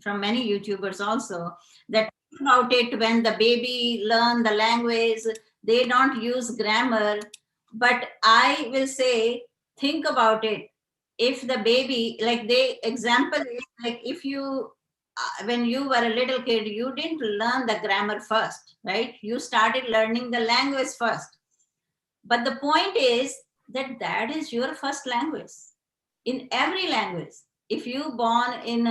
many YouTubers also, that about it when the baby learn the language, they don't use grammar. But I will say, think about it. If the baby, like they example is like if you when you were a little kid, you didn't learn the grammar first, right? You started learning the language first. But the point is that that is your first language. In every language, if you born in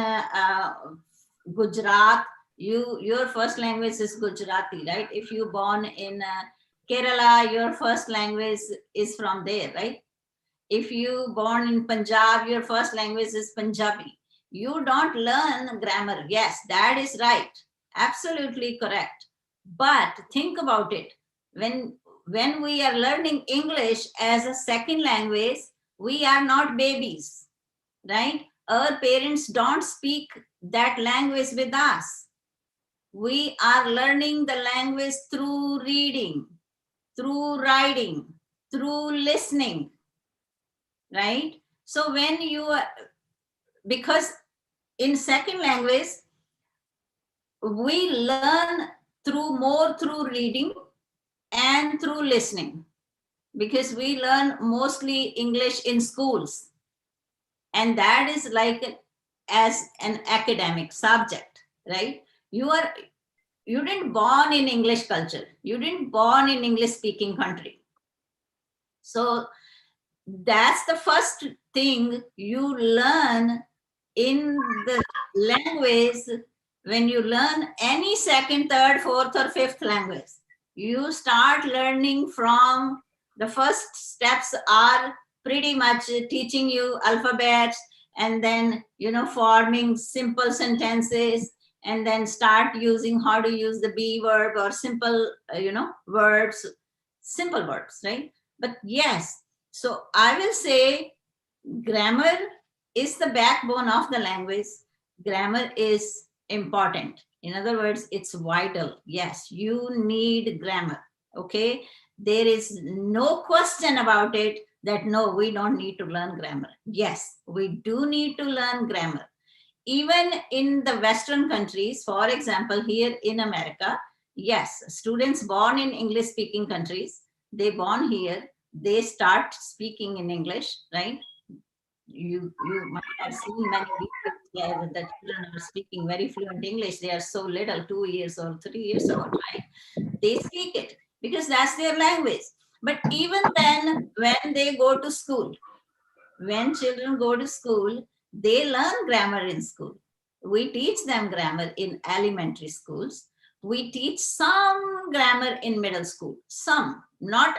Gujarat, your first language is Gujarati, right? If you born in Kerala, your first language is from there, right? If you born in Punjab, your first language is Punjabi. You don't learn grammar. Yes, that is right. Absolutely correct. But think about it. When we are learning English as a second language, We are not babies, right? Our parents don't speak that language with us. We are learning the language through reading, through writing, through listening, right? So when you are, because in second language, we learn more through reading and through listening, because we learn mostly English in schools, and that is like as an academic subject, right? You didn't born in English culture, you didn't born in English speaking country. So that's the first thing you learn in the language. When you learn any second, third, fourth, or fifth language, you start learning from the first steps are pretty much teaching you alphabets, and then, you know, forming simple sentences, and then start using how to use the be verb or simple, you know, verbs, simple verbs, right? But yes, so I will say grammar is the backbone of the language. Grammar is important. In other words, it's vital. Yes, you need grammar. Okay. There is no question about it that no, we don't need to learn grammar. Yes, we do need to learn grammar. Even in the Western countries, for example, here in America, yes, students born in English speaking countries, they born here, they start speaking in English, right? You might have seen many videos where the children are speaking very fluent English. They are so little, 2 years or 3 years old, right? They speak it because that's their language. But even then, when they go to school, when children go to school, they learn grammar in school. We teach them grammar in elementary schools. We teach some grammar in middle school, some, not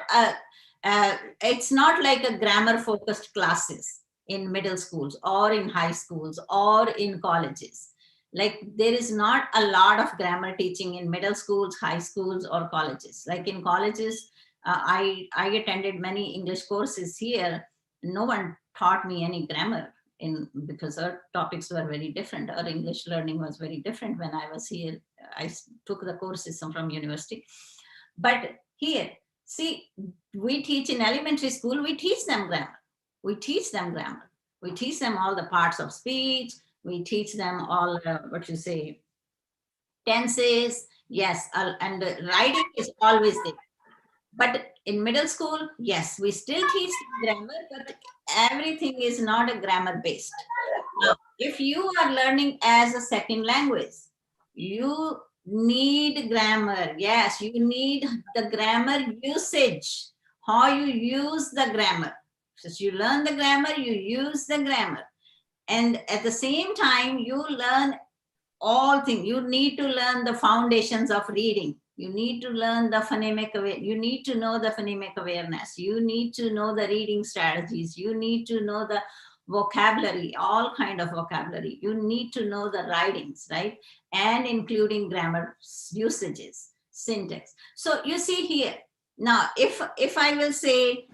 it's not like a grammar focused classes in middle schools or in high schools or in colleges. Like there is not a lot of grammar teaching in middle schools, high schools, or colleges. Like in colleges, I attended many English courses here. No one taught me any grammar because our topics were very different. Our English learning was very different when I was here. I took the courses from university. But here, see, we teach in elementary school, we teach them grammar. We teach them grammar. We teach them all the parts of speech. We teach them all, tenses. Yes, and the writing is always there. But in middle school, yes, we still teach grammar, but everything is not a grammar based. Now, if you are learning as a second language, you need grammar. Yes, you need the grammar usage, how you use the grammar. So you learn the grammar, you use the grammar. And at the same time, you learn all things. You need to learn the foundations of reading. You need to learn the phonemic awareness. You need to know the phonemic awareness. You need to know the reading strategies. You need to know the vocabulary, all kind of vocabulary. You need to know the writings, right? And including grammar usages, syntax. So you see here, now if I will say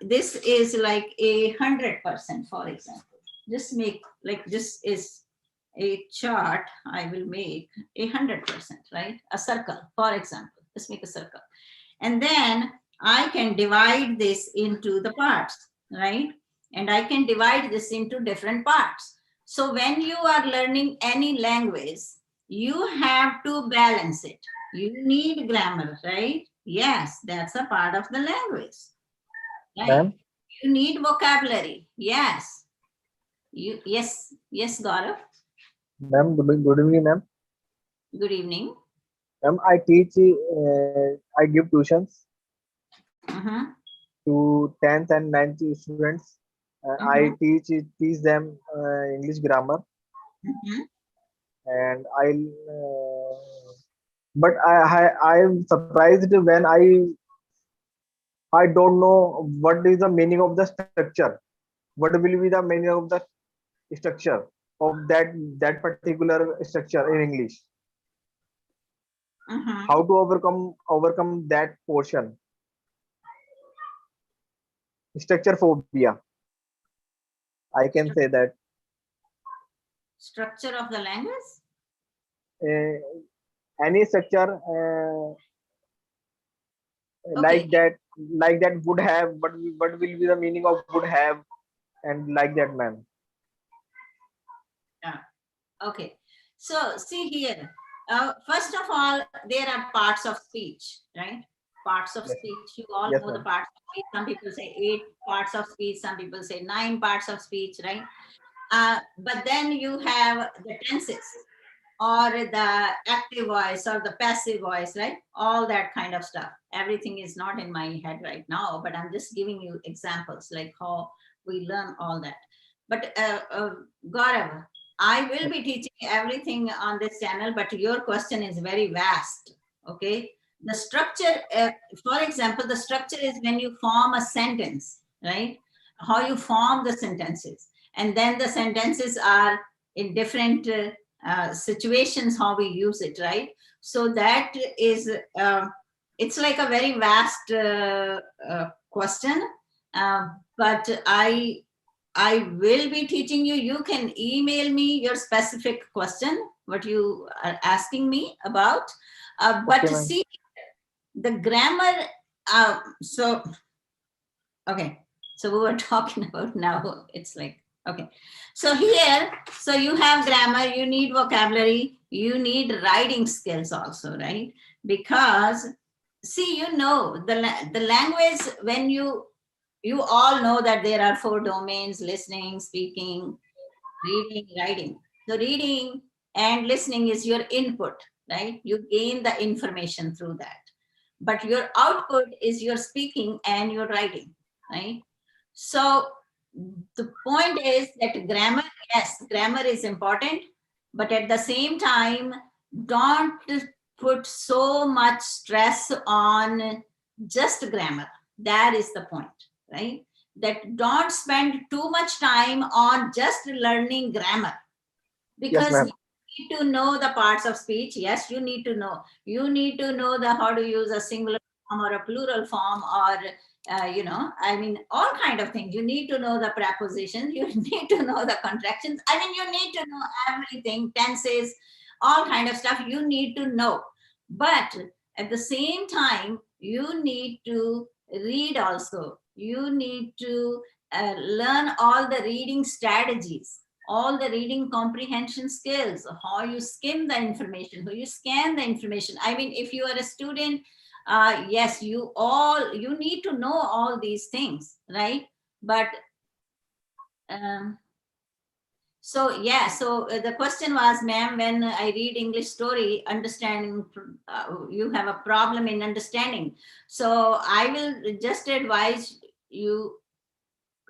this is like 100%, for example, just make like this is a chart, I will make 100%, right? A circle, for example, let's make a circle. And then I can divide this into the parts, right? And I can divide this into different parts. So when you are learning any language, you have to balance it. You need grammar, right? Yes, that's a part of the language. Right? You need vocabulary. Yes. Yes, Gaurav. Ma'am, good evening, ma'am. Good evening. Ma'am, I teach, I give tuitions to 10th and 9th students. I teach them English grammar. And but I am surprised when I don't know what is the meaning of the structure. What will be the meaning of the structure of that particular structure in English? How to overcome that portion? Structure phobia. I can say that Structure of the language? any structure Okay. like that would have, what will be the meaning of would have, and like that, ma'am. Okay. So see here, first of all, there are parts of speech, right? Parts of Yes. speech. You all Yes, know the ma'am. parts of speech. Some people say 8 parts of speech. Some people say 9 parts of speech, right? But then you have the tenses or the active voice or the passive voice, right? All that kind of stuff. Everything is not in my head right now, but I'm just giving you examples like how we learn all that. But Gaurav, I will be teaching everything on this channel, but your question is very vast, okay? The structure, for example, the structure is when you form a sentence, right? How you form the sentences. And then the sentences are in different situations, how we use it, right? So that is, it's like a very vast question, but I will be teaching you. You can email me your specific question, what you are asking me about. But Okay, ma'am. see, the grammar, so, okay. So we were talking about now, it's like, okay. So here, so you have grammar, you need vocabulary, you need writing skills also, right? Because see, you know, the language, when you all know that there are 4 domains: listening, speaking, reading, writing. So reading and listening is your input, right? You gain the information through that. But your output is your speaking and your writing, right? So the point is that grammar, yes, grammar is important, but at the same time, don't put so much stress on just grammar. That is the point, right? That don't spend too much time on just learning grammar, Yes, because ma'am. you need to know the parts of speech. Yes, you need to know. You need to know the how to use a singular form or a plural form, or you know, I mean, all kind of things. You need to know the prepositions. You need to know the contractions. I mean, you need to know everything, tenses, all kind of stuff. You need to know, but at the same time, you need to read also. You need to learn all the reading strategies, all the reading comprehension skills, how you skim the information, how you scan the information. I mean, if you are a student, yes, you need to know all these things, right? But so yeah, so the question was, ma'am, when I read English story, understanding, you have a problem in understanding. So I will just advise you,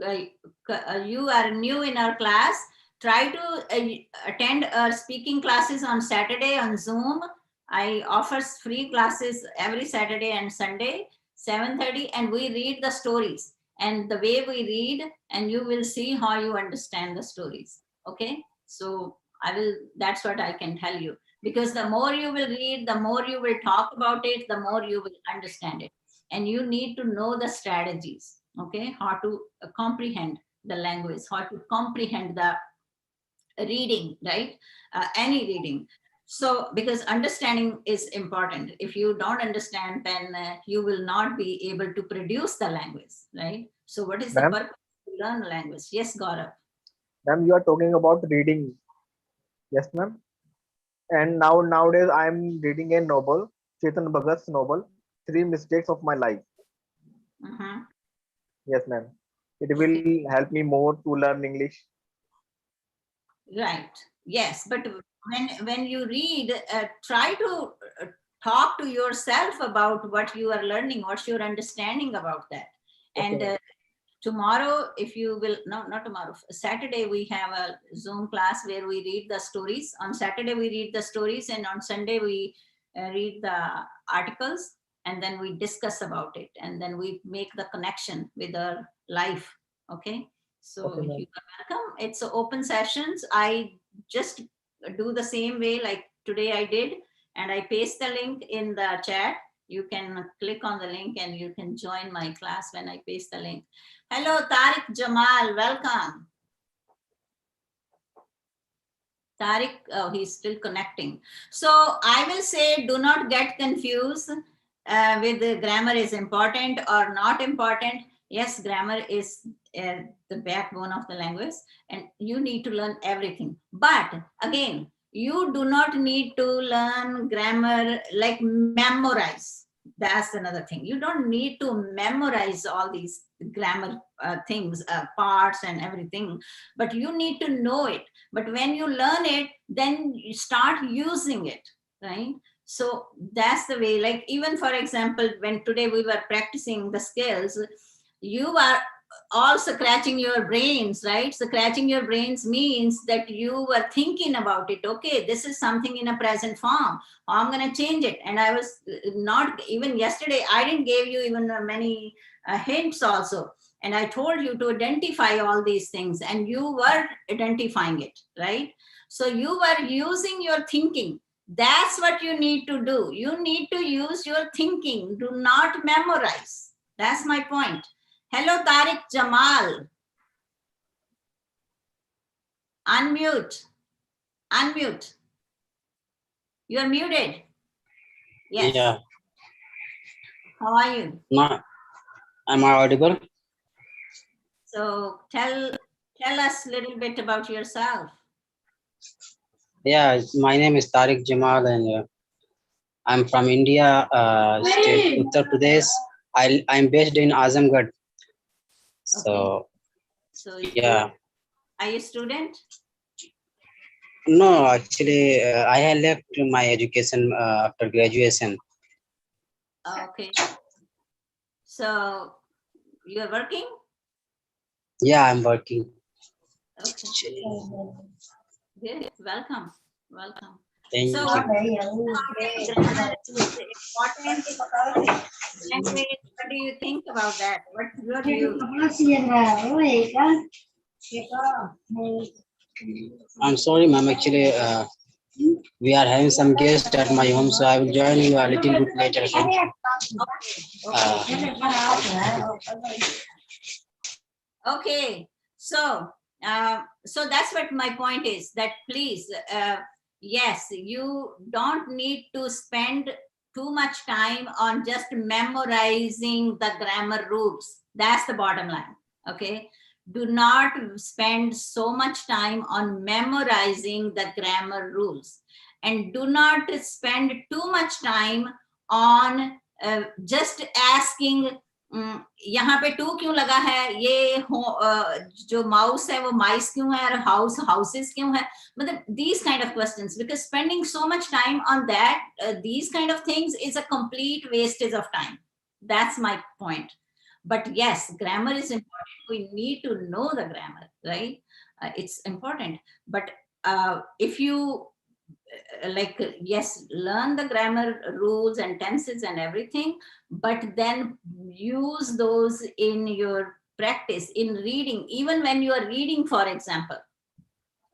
you are new in our class, try to attend our speaking classes on Saturday on Zoom. I offer free classes every Saturday and Sunday, 7:30, and we read the stories. And the way we read, and you will see how you understand the stories. Okay, so I will, that's what I can tell you, because the more you will read, the more you will talk about it, the more you will understand it. And you need to know the strategies, okay, how to comprehend the language, how to comprehend the reading, right? Any reading. So because understanding is important. If you don't understand, then you will not be able to produce the language, right? So what is the Ma'am, purpose to learn language? Yes, Gaurav. ma'am, you are talking about reading. Yes, ma'am. And nowadays I'm reading a novel, Chetan Bhagat's novel, Three Mistakes of My Life. Mhm. Yes, ma'am. It Okay. will help me more to learn English. Right. Yes, but when you read, try to talk to yourself about what you are learning, what's your understanding about that. Okay, And ma'am. tomorrow, if you will, no, not tomorrow, Saturday, we have a Zoom class where we read the stories. On Saturday, we read the stories, and on Sunday, we read the articles, and then we discuss about it, and then we make the connection with our life. Okay. So Okay, you ma'am. are welcome. It's open sessions. I just do the same way like today I did, and I paste the link in the chat. You can click on the link and you can join my class when I paste the link. Hello, Tariq Jamal, welcome. Tariq, oh, he's still connecting. So I will say, do not get confused with the grammar is important or not important. Yes, grammar is the backbone of the language, and you need to learn everything. But again, you do not need to learn grammar like memorize. That's another thing. You don't need to memorize all these grammar things, parts and everything, but you need to know it. But when you learn it, then you start using it, right? So that's the way. Like, even for example, when today we were practicing the skills, you are all scratching your brains, right? Scratching your brains means that you were thinking about it. Okay, this is something in a present form. I'm going to change it. And I was not, even yesterday, I didn't give you even many hints also. And I told you to identify all these things, and you were identifying it, right? So you were using your thinking. That's what you need to do. You need to use your thinking. Do not memorize. That's my point. Hello, Tariq Jamal. Unmute. Unmute. You're muted. Yes. Yeah. How are you? Am I audible? So tell us a little bit about yourself. Yeah, my name is Tariq Jamal, and I'm from India, state Uttar Pradesh. I'm based in Azamgarh. So, okay. So yeah. Are you a student? No, actually, I had left my education after graduation. Okay. So you're working? Yeah, I'm working. Okay. Good. Welcome. Welcome. Thank So you. what do you think about that? What's your view? I'm sorry, ma'am. Actually, we are having some guests at my home, so I will join you a little bit later. Okay. So that's what my point is, that please, yes, you don't need to spend too much time on just memorizing the grammar rules. That's the bottom line. Okay. Do not spend so much time on memorizing the grammar rules, and do not spend too much time on just asking यहाँ पे to क्यों लगा है, ये जो mouse है वो माइस क्यों है, और हाउस हाउसेस क्यों है, मतलब these kind of questions, because spending so much time on that, these kind of things is a complete wastage of time. That's my point. But yes, grammar is important. We need to know the grammar, right? It's important. But if you yes, learn the grammar rules and tenses and everything, but then use those in your practice, in reading. Even when you are reading, for example,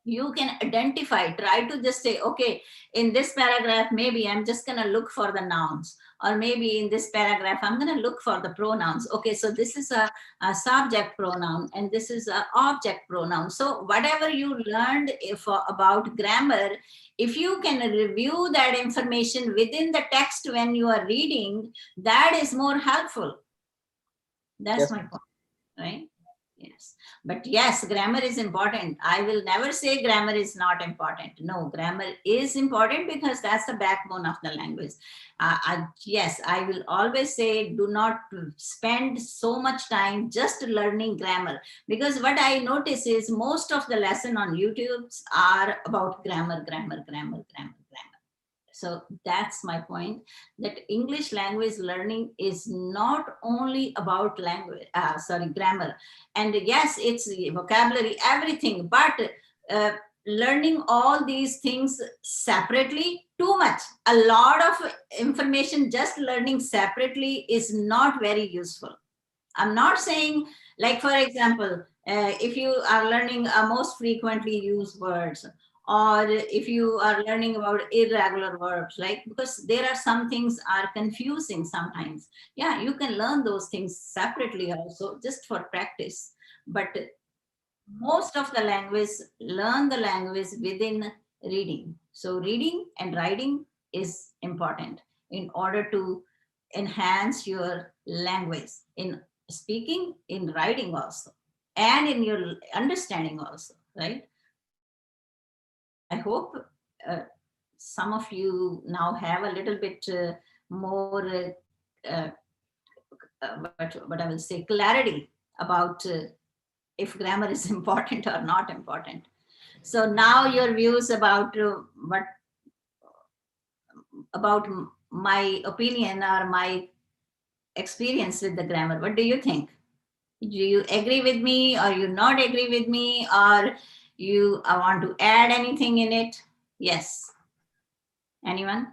you can identify, try to just say, okay, in this paragraph, maybe I'm just going to look for the nouns, or maybe in this paragraph, I'm going to look for the pronouns. Okay, so this is a subject pronoun, and this is an object pronoun. So whatever you learned about grammar, if you can review that information within the text when you are reading, that is more helpful. That's yes. My point, right? Yes. But yes, grammar is important. I will never say grammar is not important. No, grammar is important because that's the backbone of the language. Yes, I will always say do not spend so much time just learning grammar, because what I notice is most of the lesson on YouTube are about grammar. So that's my point, that English language learning is not only about language, grammar. And yes, it's vocabulary, everything, but learning all these things separately, too much. A lot of information just learning separately is not very useful. I'm not saying, like, for example, if you are learning most frequently used words, or if you are learning about irregular verbs, like, because there are some things are confusing sometimes. Yeah, you can learn those things separately also, just for practice. But most of the language, learn the language within reading. So reading and writing is important in order to enhance your language in speaking, in writing also, and in your understanding also, right? I hope some of you now have a little bit more, what I will say, clarity about if grammar is important or not important. So now your views about what about my opinion or my experience with the grammar. What do you think? Do you agree with me, or you not agree with me, or you want to add anything in it? Yes. Anyone?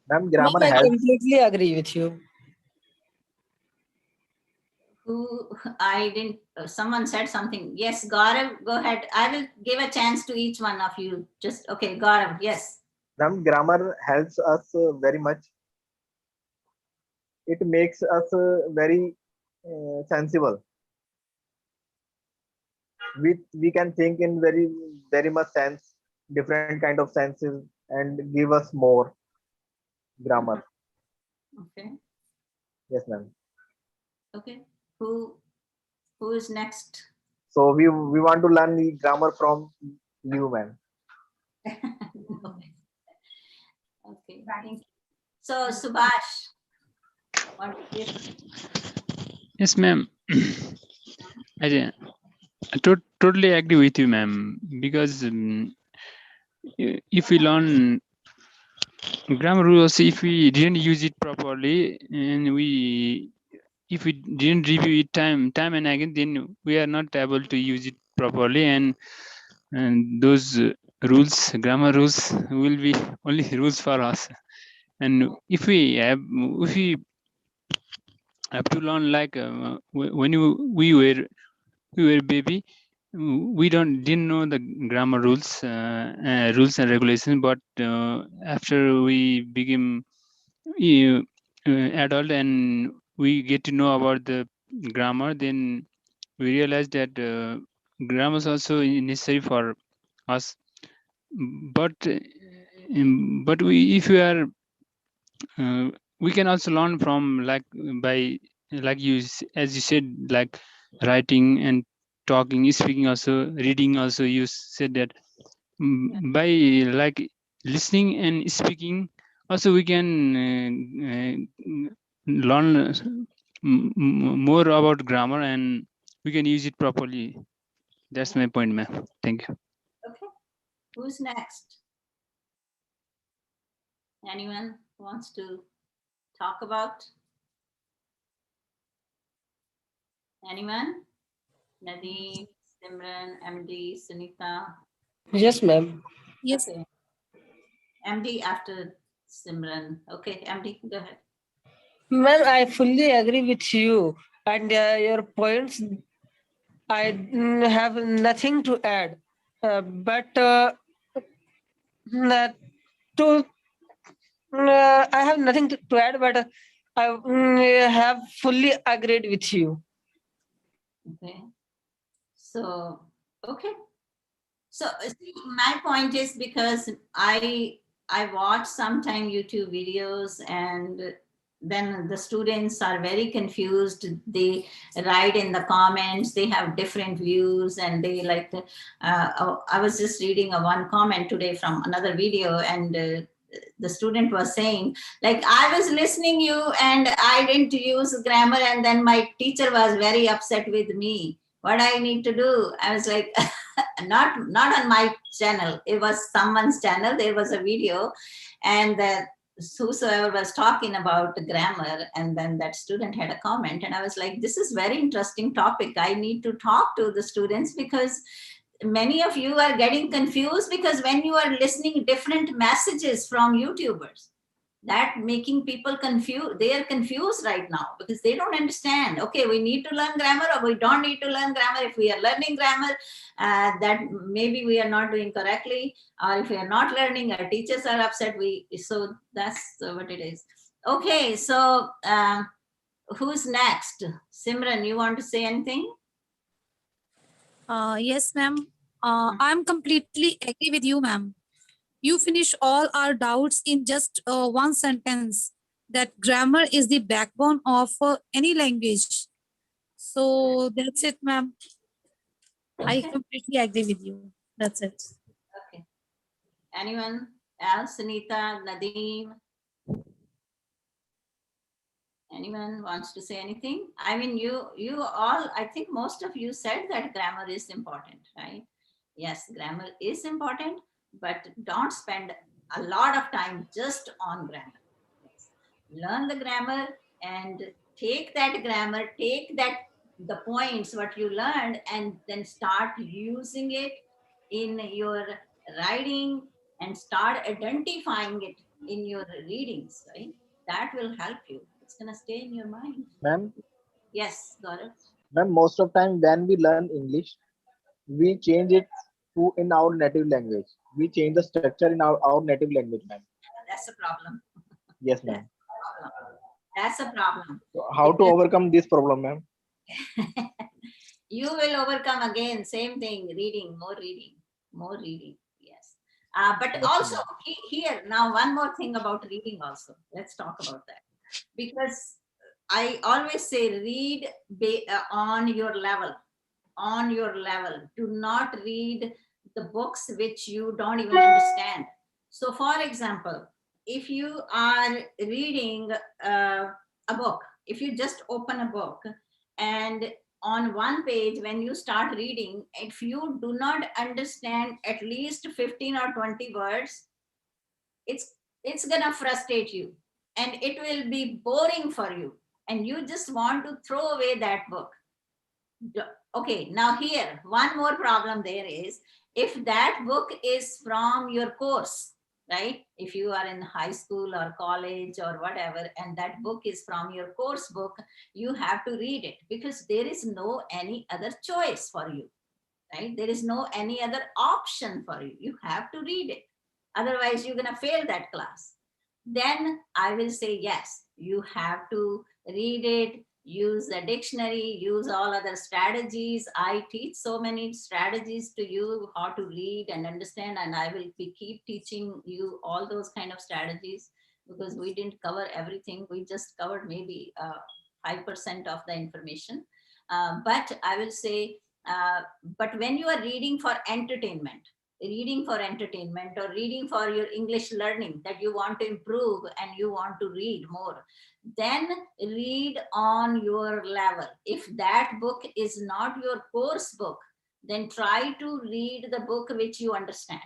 Ma'am, Ma'am, grammar I helps. completely agree with you. Who I didn't, someone said something. Yes, Gaurav, go ahead. I will give a chance to each one of you. Just, okay, Gaurav, yes. Ma'am, grammar helps us very much. It makes us very sensible. We can think in very much sense, different kind of senses, and give us more grammar. Okay, Yes, ma'am. okay. Who is next? So we want to learn the grammar from you, ma'am. Okay, thank you. So Subhash, what do you think? Yes, ma'am. I totally agree with you, ma'am. Because if we learn grammar rules, if we didn't use it properly, and if we didn't review it time and again, then we are not able to use it properly, and those rules, grammar rules, will be only rules for us. And if we have to learn, like when we were baby, we didn't know the grammar rules and regulations, but after we became adult and we get to know about the grammar, then we realize that grammar is also necessary for us. But if we are we can also learn from, like, by, like as you said, like writing and talking, speaking, also reading. Also you said that by like listening and speaking, also we can learn more about grammar, and we can use it properly. That's my point, ma'am. Thank you. Okay, who's next? Anyone wants to talk about? Anyone? Nadeem, Simran, MD, Sunita. Yes, ma'am. Yes. Okay. MD after Simran. Okay, MD, go ahead. Ma'am, I fully agree with you and your points. I have nothing to add, but to I have nothing to add, but I have fully agreed with you. Okay. So, okay. So see, my point is, because I watch sometime YouTube videos, and then the students are very confused. They write in the comments, they have different views, and they like I was just reading a one comment today from another video, and the student was saying, like, I was listening you and I didn't use grammar, and then my teacher was very upset with me. What I need to do? I was like, not on my channel. It was someone's channel. There was a video, and whosoever was talking about the grammar, and then that student had a comment, and I was like, this is very interesting topic. I need to talk to the students, because many of you are getting confused, because when you are listening different messages from YouTubers, that making people confused. They are confused right now because they don't understand. Okay, we need to learn grammar, or we don't need to learn grammar. If we are learning grammar, that maybe we are not doing correctly, or if we are not learning, our teachers are upset. So that's what it is. Okay, so who's next? Simran, you want to say anything? Yes, ma'am. I'm completely agree with you, ma'am. You finish all our doubts in just one sentence, that grammar is the backbone of any language. So that's it, ma'am. I Okay. completely agree with you. That's it. Okay. Anyone else? Sunita, Nadeem? Anyone wants to say anything? I mean, you all, I think most of you said that grammar is important, right? Yes, grammar is important, but don't spend a lot of time just on grammar. Learn the grammar and take that grammar, take that the points what you learned, and then start using it in your writing and start identifying it in your readings, right? That will help you. It's gonna stay in your mind. Ma'am, Yes, Gaurav. ma'am, most of time when we learn English, we change it to in our native language. We change the structure in our native language, ma'am. That's a problem. Yes, ma'am. That's a problem. So how to overcome this problem, ma'am? You will overcome again, same thing, reading, more reading, more reading. Yes. But Yes, also ma'am. here, now one more thing about reading also. Let's talk about that. Because I always say read on your level, on your level. Do not read the books which you don't even understand. So for example, if you are reading a book, if you just open a book and on one page when you start reading, if you do not understand at least 15 or 20 words, it's gonna frustrate you and it will be boring for you and you just want to throw away that book. Okay, now here one more problem there is, if that book is from your course, right? If you are in high school or college or whatever, and that book is from your course book, you have to read it because there is no any other choice for you, right? There is no any other option for you. You have to read it. Otherwise, you're gonna fail that class. Then I will say, yes, you have to read it, use the dictionary, use all other strategies. I teach so many strategies to you, how to read and understand, and I will keep teaching you all those kind of strategies because we didn't cover everything. We just covered maybe 5% of the information. But I will say, but when you are reading for entertainment, or reading for your English learning that you want to improve and you want to read more, then read on your level. If that book is not your course book, then try to read the book which you understand.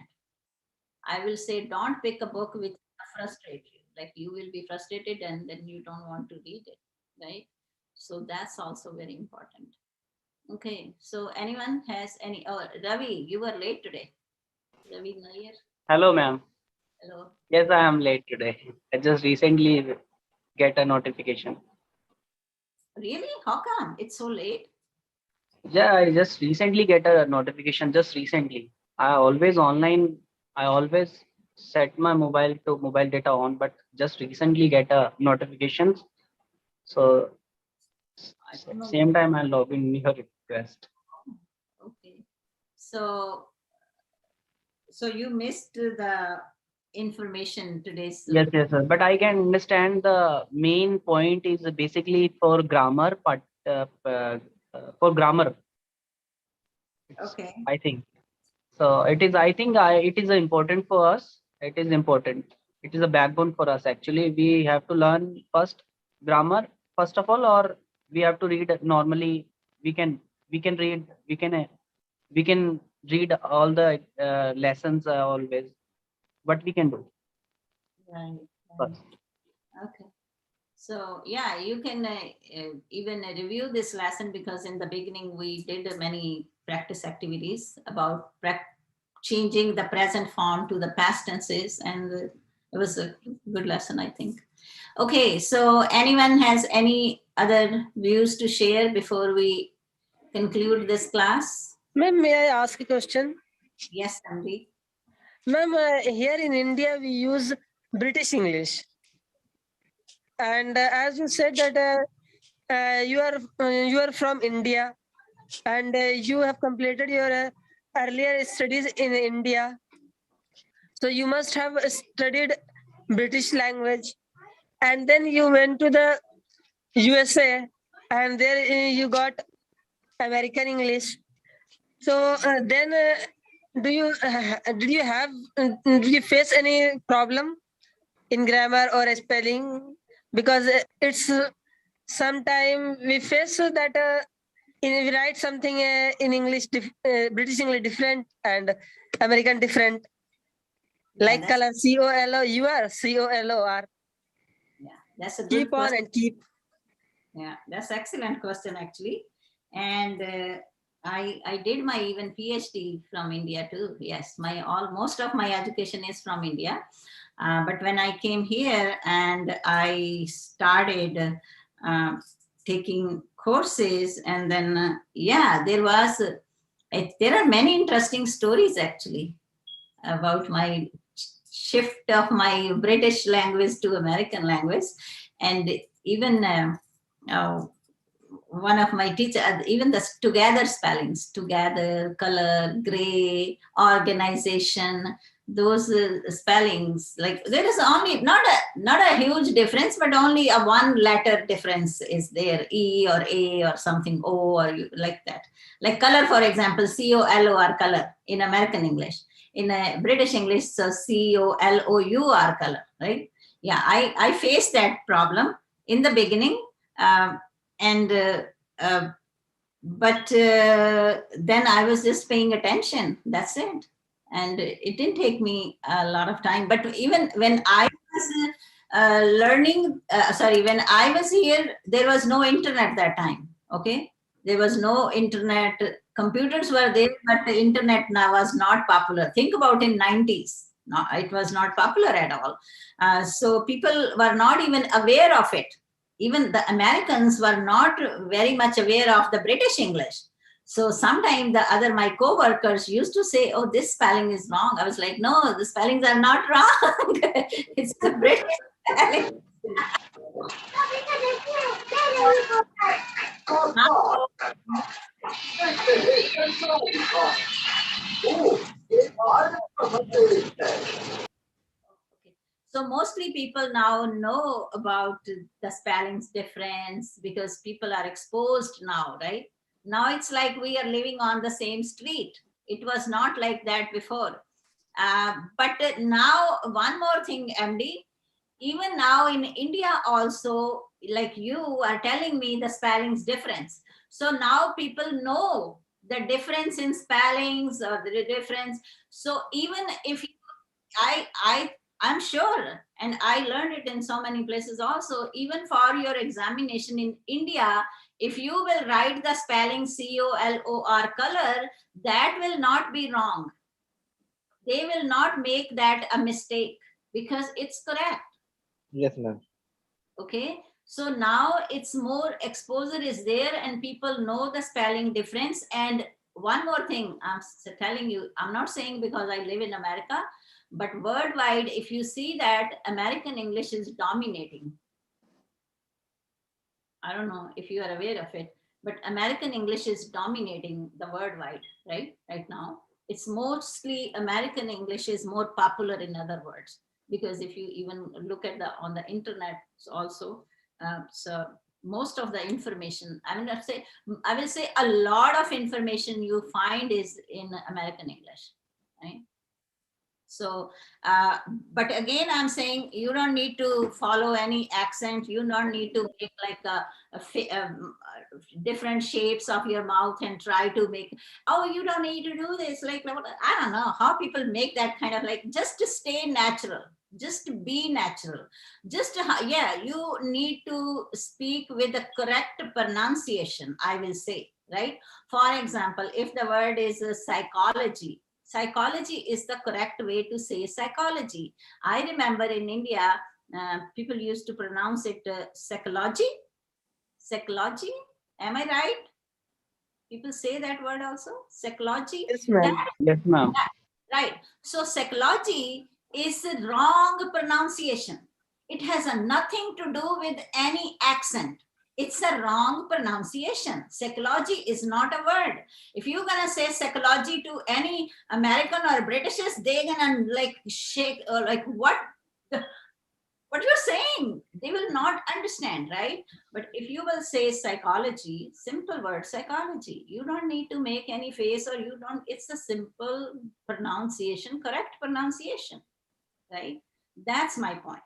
I will say don't pick a book which frustrates you. Like you will be frustrated and then you don't want to read it, right? So that's also very important. Okay, so anyone has any, oh, Ravi, you were late today. Ravi Nair, Hello, ma'am. hello. Yes, I am late today. I just recently get a notification. Really? How come? It's so late? Yeah, I just recently get a notification. Just recently. I always online. I always set my mobile to mobile data on, but just recently get a notifications. So I don't know. same time I log in your request. Okay. So you missed the information today's. Yes, yes, sir. But I can understand the main point is basically for grammar, but for grammar. Okay. I think so. It is. I think it is important for us. It is important. It is a backbone for us. Actually, we have to learn first grammar first of all, or we have to read normally. We can read. We can read all the lessons always. What we can do Right. first. Okay. So yeah, you can even review this lesson because in the beginning we did many practice activities about changing the present form to the past tenses, and it was a good lesson, I think. Okay, so anyone has any other views to share before we conclude this class? Ma'am, may I ask a question? Yes, Tanvi. Ma'am, here in India, we use British English. And as you said that you are from India and you have completed your earlier studies in India, so you must have studied British language, and then you went to the USA, and there you got American English. So then, did you face any problem in grammar or spelling? Because it's sometime we face that we write something in English, British English different and American different. Like that's- color, COLOUR, COLOR. Yeah, that's a good Keep on question. and keep. Yeah, that's excellent question actually. And I did my even PhD from India too. Yes, most of my education is from India. But when I came here and I started taking courses, and then yeah, there are many interesting stories actually about my shift of my British language to American language. And even one of my teachers, even the together spellings, together, color, gray, organization, those spellings, like there is only not a huge difference, but only a one letter difference is there, E or A or something, O or like that. Like color, for example, COLOR, color in American English. In British English, so COLOUR, color, right? Yeah, I faced that problem in the beginning. But then I was just paying attention. That's it. And it didn't take me a lot of time. But even when I was when I was here, there was no internet that time. Okay. There was no internet. Computers were there, but the internet now was not popular. Think about in 90s. No, it was not popular at all. So people were not even aware of it. Even the Americans were not very much aware of the British English. So sometimes my co-workers used to say, oh, this spelling is wrong. I was like, no, the spellings are not wrong. It's the British spelling. So mostly people now know about the spellings difference because people are exposed now, right? Now it's like we are living on the same street. It was not like that before. But now one more thing, MD, even now in India also, like you are telling me the spellings difference. So now people know the difference in spellings or the difference. So even if I'm sure, and I learned it in so many places also, even for your examination in India, if you will write the spelling COLOR, color, that will not be wrong. They will not make that a mistake because it's correct. Yes, ma'am. Okay. So now it's more exposure is there and people know the spelling difference. And one more thing I'm telling you, I'm not saying because I live in America, but worldwide, if you see that American English is dominating. I don't know if you are aware of it, but American English is dominating the worldwide, right? Right now. It's mostly American English is more popular in other words, because if you even look at on the internet also, so most of the information, I will say a lot of information you find is in American English, right? So, but again, I'm saying you don't need to follow any accent. You don't need to make like different shapes of your mouth and try to make, oh, you don't need to do this. Like, I don't know how people make that kind of like, just to stay natural, just to be natural. Yeah, you need to speak with the correct pronunciation, I will say, right? For example, if the word is psychology, psychology is the correct way to say psychology. I remember in India, people used to pronounce it psychology. Psychology, am I right? People say that word also, psychology. Yes, ma'am. Yes, ma'am. Right. So psychology is the wrong pronunciation. It has nothing to do with any accent. It's a wrong pronunciation. Psychology is not a word. If you're gonna say psychology to any American or Britishes, they're gonna like shake or like what you're saying. They will not understand, right? But if you will say psychology, simple word psychology, you don't need to make any face or you don't. It's a simple pronunciation, correct pronunciation, right? That's my point.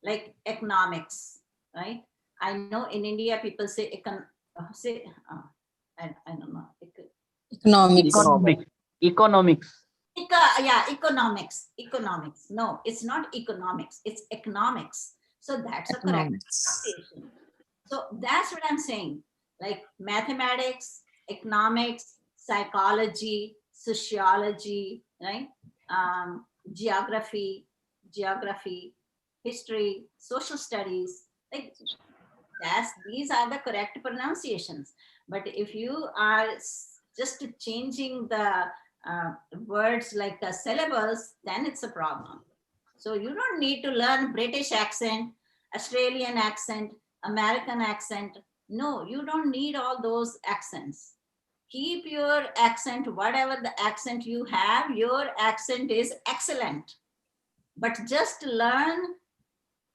Like economics, right? I know in India people say I don't know. Economics. Economics. Economics. No, it's not economics. It's economics. So that's a correct pronunciation. So that's what I'm saying. Like mathematics, economics, psychology, sociology, right? Geography, history, social studies. Like these are the correct pronunciations. But if you are just changing the words like the syllables, then it's a problem. So you don't need to learn British accent, Australian accent, American accent. No, you don't need all those accents. Keep your accent, whatever the accent you have, your accent is excellent. But just learn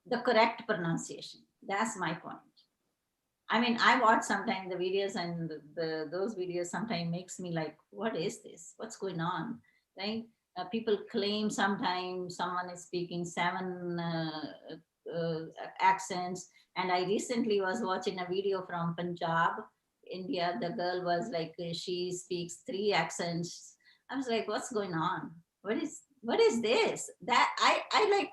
the correct pronunciation. That's my point. I mean, I watch sometimes the videos and those videos sometimes makes me like, what is this? What's going on? Right? People claim sometimes someone is speaking 7 accents. And I recently was watching a video from Punjab, India. The girl was like, she speaks 3 accents. I was like, what's going on? What is this? That I like,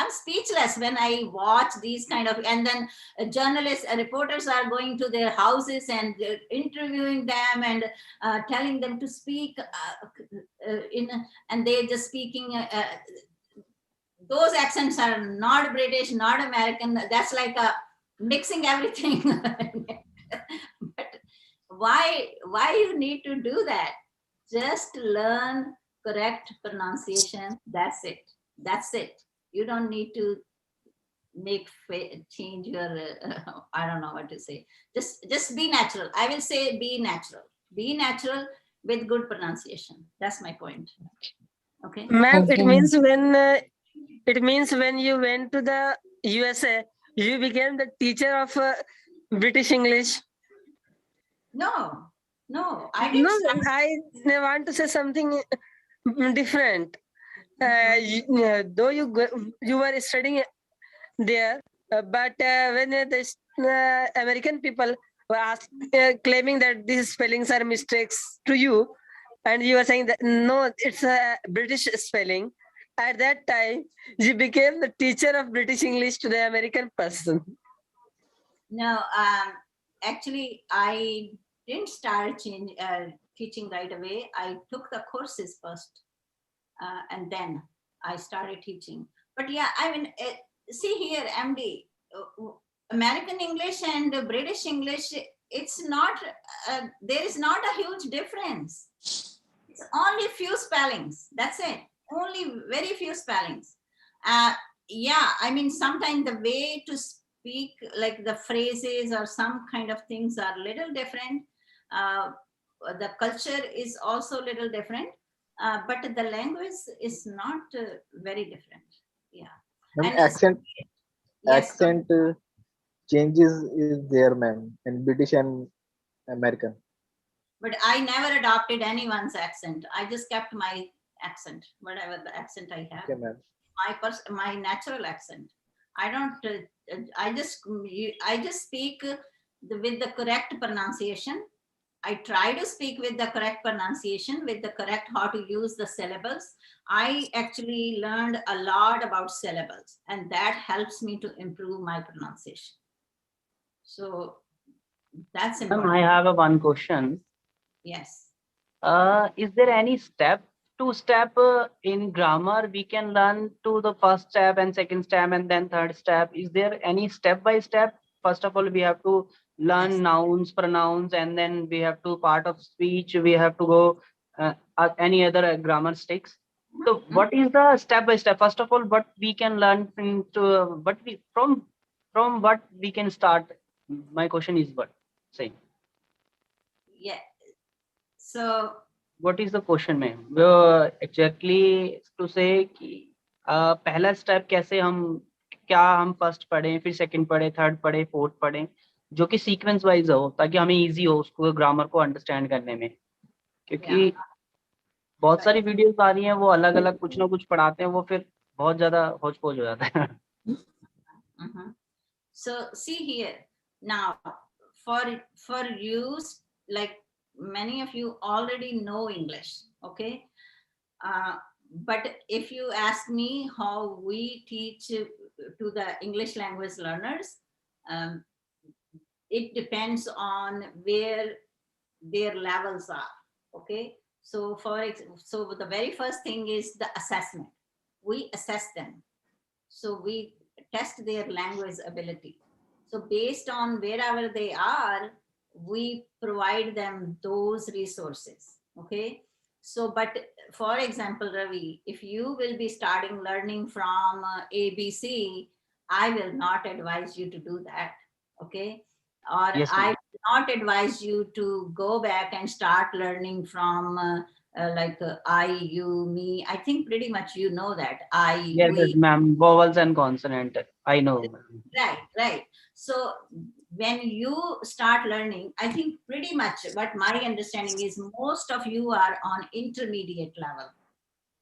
I'm speechless when I watch these kind of, and then journalists, reporters are going to their houses and interviewing them and telling them to speak and they're just speaking. Those accents are not British, not American. That's like mixing everything. But why you need to do that? Just learn correct pronunciation. That's it. You don't need to change your I don't know what to say. Just be natural. I will say be natural with good pronunciation. That's my point. Okay, Ma'am, Okay. it means when you went to the USA, you became the teacher of British English. no, I didn't No, start. I want to say something different. Though you were studying there, but when the American people were claiming that these spellings are mistakes to you, and you were saying that no, it's a British spelling. At that time, you became the teacher of British English to the American person. No, actually, I didn't start teaching right away. I took the courses first, and then I started teaching. But yeah, I mean, see here, MD, American English and British English, it's not, there is not a huge difference. It's only few spellings. That's it. Only very few spellings. Yeah, I mean, sometimes the way to speak, like the phrases or some kind of things are little different. The culture is also a little different, but the language is not very different. Yeah. Ma'am, And yes, accent changes is there, ma'am, in British and American. but I never adopted anyone's accent. I just kept my accent, whatever the accent I have. Okay, ma'am. My natural accent. I don't. I just speak with the correct pronunciation. I try to speak with the correct pronunciation, with the correct how to use the syllables. I actually learned a lot about syllables, and that helps me to improve my pronunciation. So that's Ma'am, important. I have one question. Yes. Is there any step in grammar we can learn to the first step and second step and then third step? Is there any step by step? First of all, we have to learn Yes. nouns, pronouns, and then we have to part of speech. We have to go any other grammar sticks. So what is the step by step? First of all, what we can learn from what we can start My question is what? Say. Yeah. So What is the question, ma'am? Exactly to say कि पहला step कैसे हम क्या हम first पढ़ें, फिर second पढ़ें, third पढ़ें, फोर्थ पढ़ें, जो कि सीक्वेंस वाइज हो ताकि हमें इजी हो उसको ग्रामर को अंडरस्टैंड करने में, क्योंकि बहुत सारी वीडियोस आ रही हैं वो अलग अलग कुछ ना कुछ पढ़ाते हैं, वो फिर बहुत ज्यादा होच पोच हो जाता है. So see here now, for you, like many of you already know English, okay? But if you ask me how we teach to the English language learners, it depends on where their levels are, okay? So so the very first thing is the assessment. We assess them. So we test their language ability. So based on wherever they are, we provide them those resources, okay? So, but for example, Ravi, if you will be starting learning from ABC, I will not advise you to do that, okay? Or Yes, I ma'am. will not advise you to go back and start learning from I, you, me. I think pretty much you know that. I, Yes, we. ma'am. Vowels and consonant. I know. Right. So when you start learning, I think pretty much what my understanding is most of you are on intermediate level.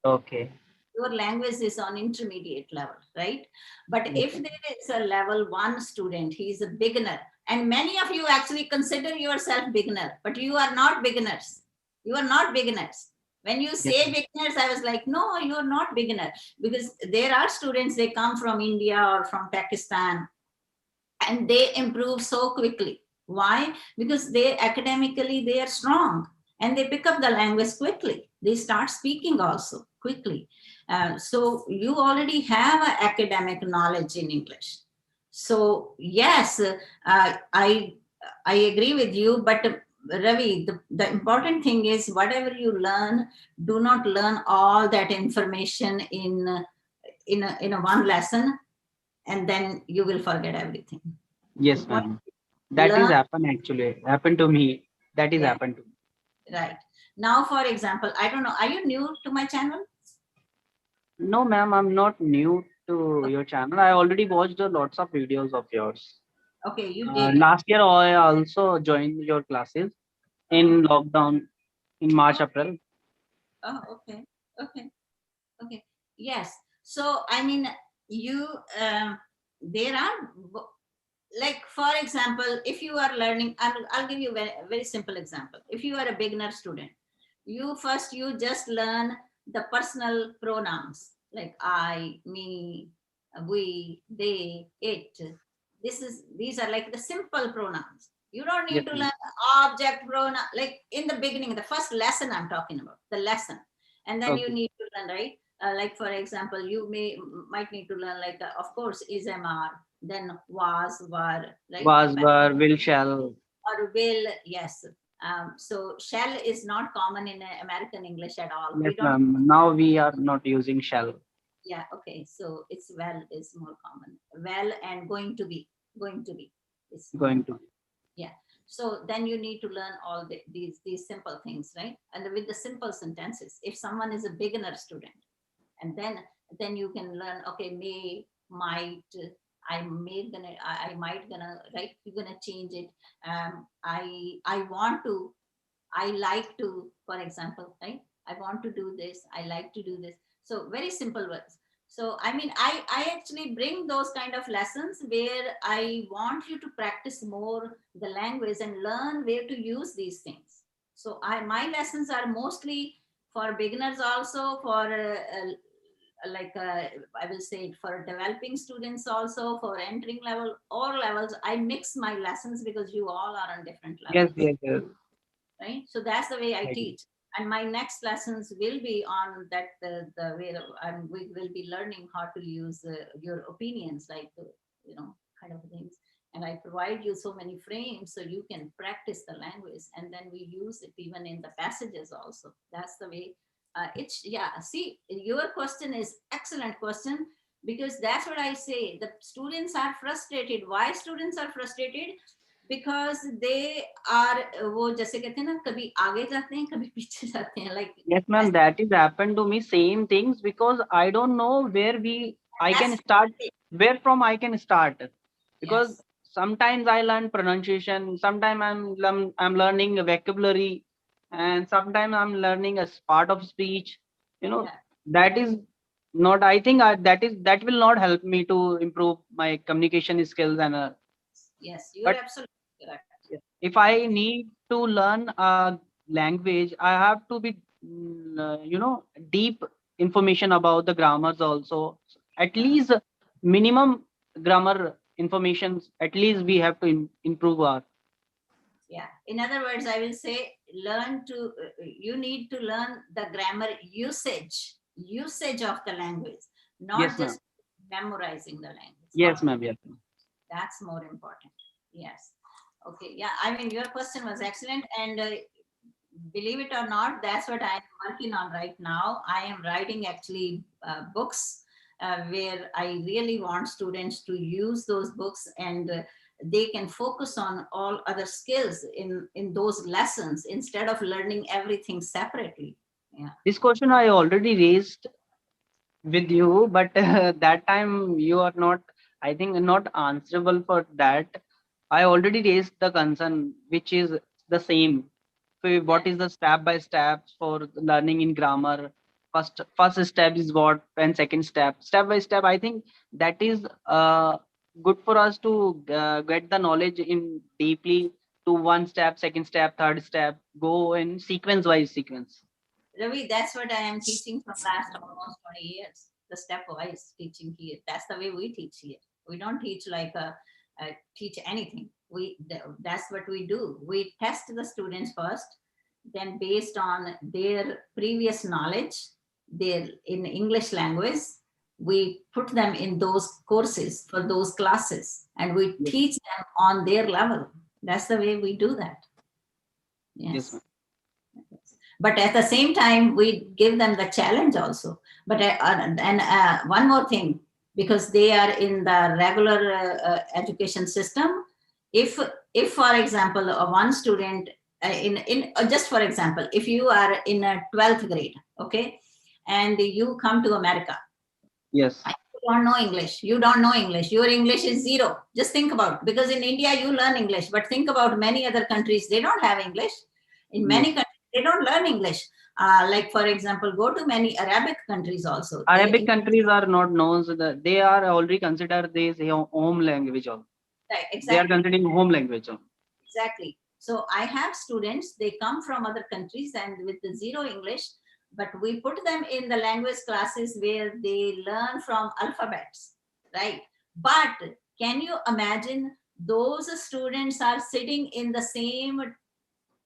Okay. Your language is on intermediate level, right? But Yes, if there is a level 1 student, he is a beginner, and many of you actually consider yourself beginner, but you are not beginners. You are not beginners. When you say beginners, I was like, no, you're not beginner, because there are students, they come from India or from Pakistan, and they improve so quickly. Why? Because they academically, they are strong and they pick up the language quickly. They start speaking also quickly. So you already have an academic knowledge in English. So yes, I agree with you, but Ravi, the important thing is whatever you learn, do not learn all that information in a one lesson, and then you will forget everything. Yes, ma'am. That is happened to me. That is happened to me. Right. Now, for example, I don't know, are you new to my channel? No, ma'am, I'm not new to your channel. I already watched lots of videos of yours. Okay, you did. Last year, I also joined your classes in lockdown in March, April. Oh, okay. Yes. So, I mean, there are, like, for example, if you are learning, I'll give you a very simple example. If you are a beginner student, you just learn the personal pronouns like I, me, we, they, it. These are like the simple pronouns. You don't need to learn object pronoun, like in the beginning, the first lesson I'm talking about, the lesson. And then you need to learn, right? Like, for example, you might need to learn, like, of course, is, MR, then was, were, right? Was, were, will, shall. Or will, yes. So shall is not common in American English at all. Yes, ma'am. Now we are not using shall. Yeah, okay. So it's well is more common. Well and going to be. Is going to. Yeah. So then you need to learn all these simple things, right? And with the simple sentences. If someone is a beginner student, and then you can learn, okay, may, might, I might gonna, right? You're gonna change it. I want to, I like to, for example, right? I want to do this. I like to do this. So very simple words. So, I mean, I actually bring those kind of lessons where I want you to practice more the language and learn where to use these things. So my lessons are mostly for beginners, also for I will say for developing students, also for entering level or levels. I mix my lessons because you all are on different levels. Yes. Right. So that's the way I teach. And my next lessons will be on that, the way, and we will be learning how to use your opinions, like, kind of things. And I provide you so many frames so you can practice the language, and then we use it even in the passages also. That's the way see, your question is excellent question, because that's what I say. The students are frustrated. Why students are frustrated? because they are वो जैसे कहते हैं ना कभी आगे जाते हैं कभी पीछे जाते हैं like Yes, ma'am, that is happened to me. Same things, because I don't know where I can that's start, where from I can start. Because yes. sometimes I learn pronunciation, sometimes I'm learning vocabulary, and sometimes I'm learning as part of speech. Yeah. That is not. I think that will not help me to improve my communication skills Yes, you are but absolutely correct. if I need to learn a language, I have to be, deep information about the grammars also. At least minimum grammar information, at least we have to improve our. Yeah. In other words, I will say you need to learn the grammar usage of the language, not Yes, ma'am. just memorizing the language. Yes, ma'am. Yes, ma'am. That's more important. Yes. Okay. Yeah. I mean, your question was excellent. And believe it or not, that's what I'm working on right now. I am writing actually books where I really want students to use those books and they can focus on all other skills in those lessons instead of learning everything separately. Yeah. This question I already raised with you, but that time you are not, I think, not answerable for that. I already raised the concern, which is the same. So what is the step by step for learning in grammar? First step is what, and second step by step. I think that is good for us to get the knowledge in deeply to one step, second step, third step, go in sequence. Ravi, that's what I am teaching from last almost 20 years. The stepwise teaching here. That's the way we teach here. We don't teach like teach anything. That's what we do. We test the students first, then based on their previous knowledge, their in English language, we put them in those courses for those classes, and we teach them on their level. That's the way we do that. Yes. Yes, But at the same time, we give them the challenge also. But one more thing, because they are in the regular education system, if for example, one student just for example, if you are in a 12th grade, okay, and you come to America, yes, you don't know English, your English is zero. Just think about, because in India you learn English, but think about many other countries, they don't have English. In many countries they don't learn English. Like for example, go to many Arabic countries also. Arabic countries are not known, so they are already considered this home language. Right, exactly. They are considering home language. Exactly. So I have students, they come from other countries and with the zero English, but we put them in the language classes where they learn from alphabets, right? But can you imagine those students are sitting in the same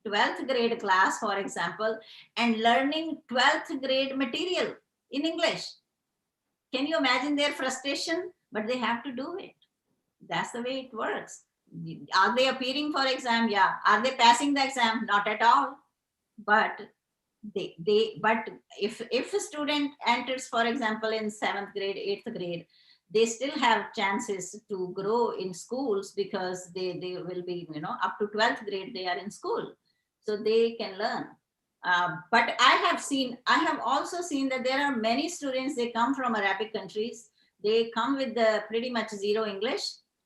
12th grade class, for example, and learning 12th grade material in English? Can you imagine their frustration? But they have to do it. That's the way it works. Are they appearing for exam? Yeah. Are they passing the exam? Not at all. But but if a student enters, for example, in 7th grade, 8th grade, they still have chances to grow in schools because they will be, up to 12th grade, they are in school. So they can learn. But I have also seen that there are many students, they come from Arabic countries, they come with the pretty much zero English,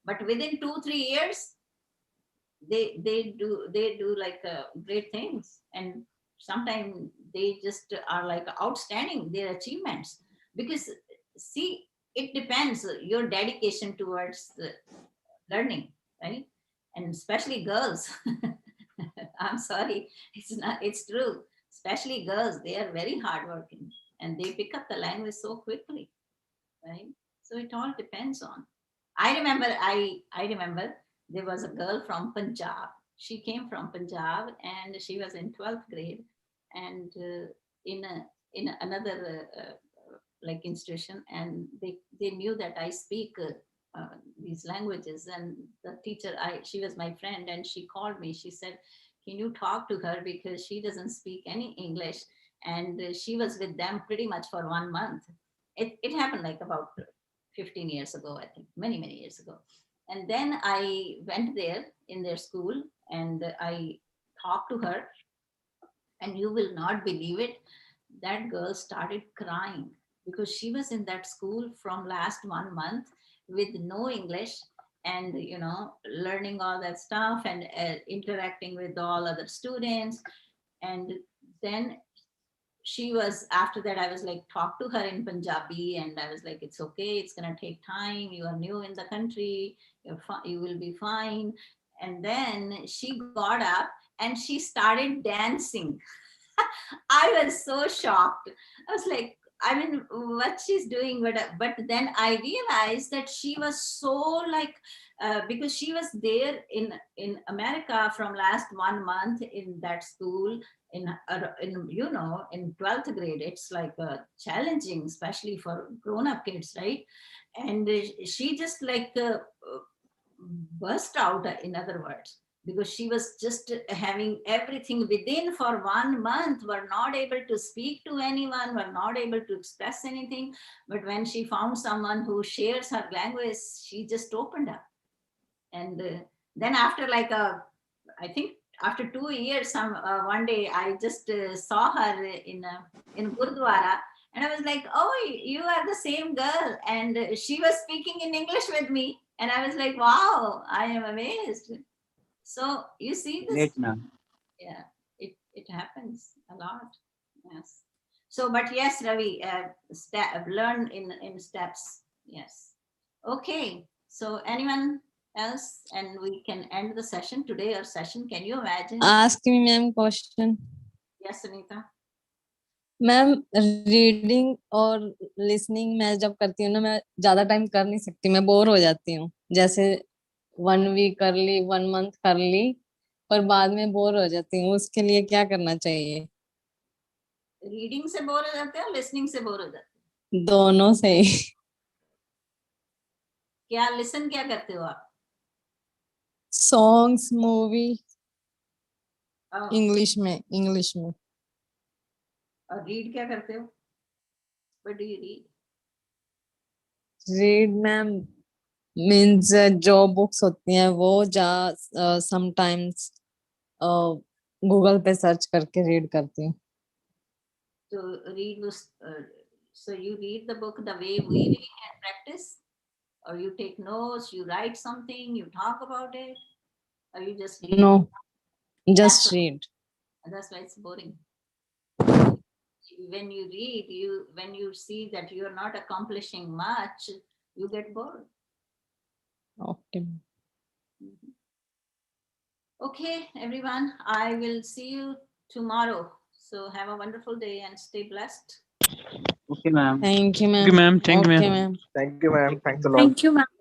but within 2-3 years, they do like great things, and sometimes they just are like outstanding, their achievements. Because see, it depends your dedication towards the learning, right? And especially girls. I'm sorry, it's true. Especially girls, they are very hardworking and they pick up the language so quickly, right? So it all depends on. I remember there was a girl from Punjab. She came from Punjab and she was in 12th grade, and in another like institution, and they knew that I speak these languages, and the teacher, she was my friend, and she called me. She said, can you talk to her because she doesn't speak any English, and she was with them pretty much for 1 month. It happened like about 15 years ago, I think, many years ago. And then I went there in their school and I talked to her, and you will not believe it, that girl started crying because she was in that school from last 1 month with no English, and learning all that stuff and interacting with all other students. And then she was, after that I was like, talk to her in Punjabi, and I was like, it's okay, it's gonna take time, you are new in the country, you will be fine. And then she got up and she started dancing. I was so shocked. I was like, I mean, what she's doing, but then I realized that she was so like, because she was there in America from last 1 month in that school in 12th grade. It's like challenging, especially for grown-up kids, right? And she just like burst out, in other words, because she was just having everything within for 1 month, were not able to speak to anyone, were not able to express anything. But when she found someone who shares her language, she just opened up. And then after like I think after 2 years, one day I just saw her in Gurdwara, and I was like, oh, you are the same girl. And she was speaking in English with me, and I was like, wow, I am amazed. So you see this, Great, ma'am. yeah, it happens a lot. Yes. So, but yes, Ravi, learn in steps. Yes. Okay. So anyone else, and we can end the session today. Our session. Can you imagine? Ask me, ma'am, question. Yes, Anita. Ma'am reading और listening मैं जब करती हूँ ना, मैं ज्यादा time कर नहीं सकती, मैं बोर हो जाती हूँ। जैसे 1 वीक कर ली, 1 मंथ कर ली, पर बाद में बोर हो जाती हूँ। उसके लिए क्या करना चाहिए? रीडिंग से बोर हो जाते हो, लिसनिंग से बोर हो जाते हो? दोनों से ही। क्या लिसन क्या करते हो आप? सॉन्ग्स, मूवी, Oh, इंग्लिश में। और रीड क्या करते हो? What do you read? Read ma'am means जो बुक्स होती हैं वो समटाइम्स गूगल पे सर्च करके रीड करती हूँ। So read was, so you read the book the way we read and practice, or you take notes, you write something, you talk about it, or you just read? No, just That's why- read. That's why it's boring. When you read, when you see that you are not accomplishing much, you get bored. Okay. Okay, everyone, I will see you tomorrow. So have a wonderful day and stay blessed. Okay, ma'am. Thank you, ma'am. Thank you, ma'am. Thank you, ma'am. Okay, ma'am. Thank you, ma'am. Thanks a lot. Thank you, ma'am.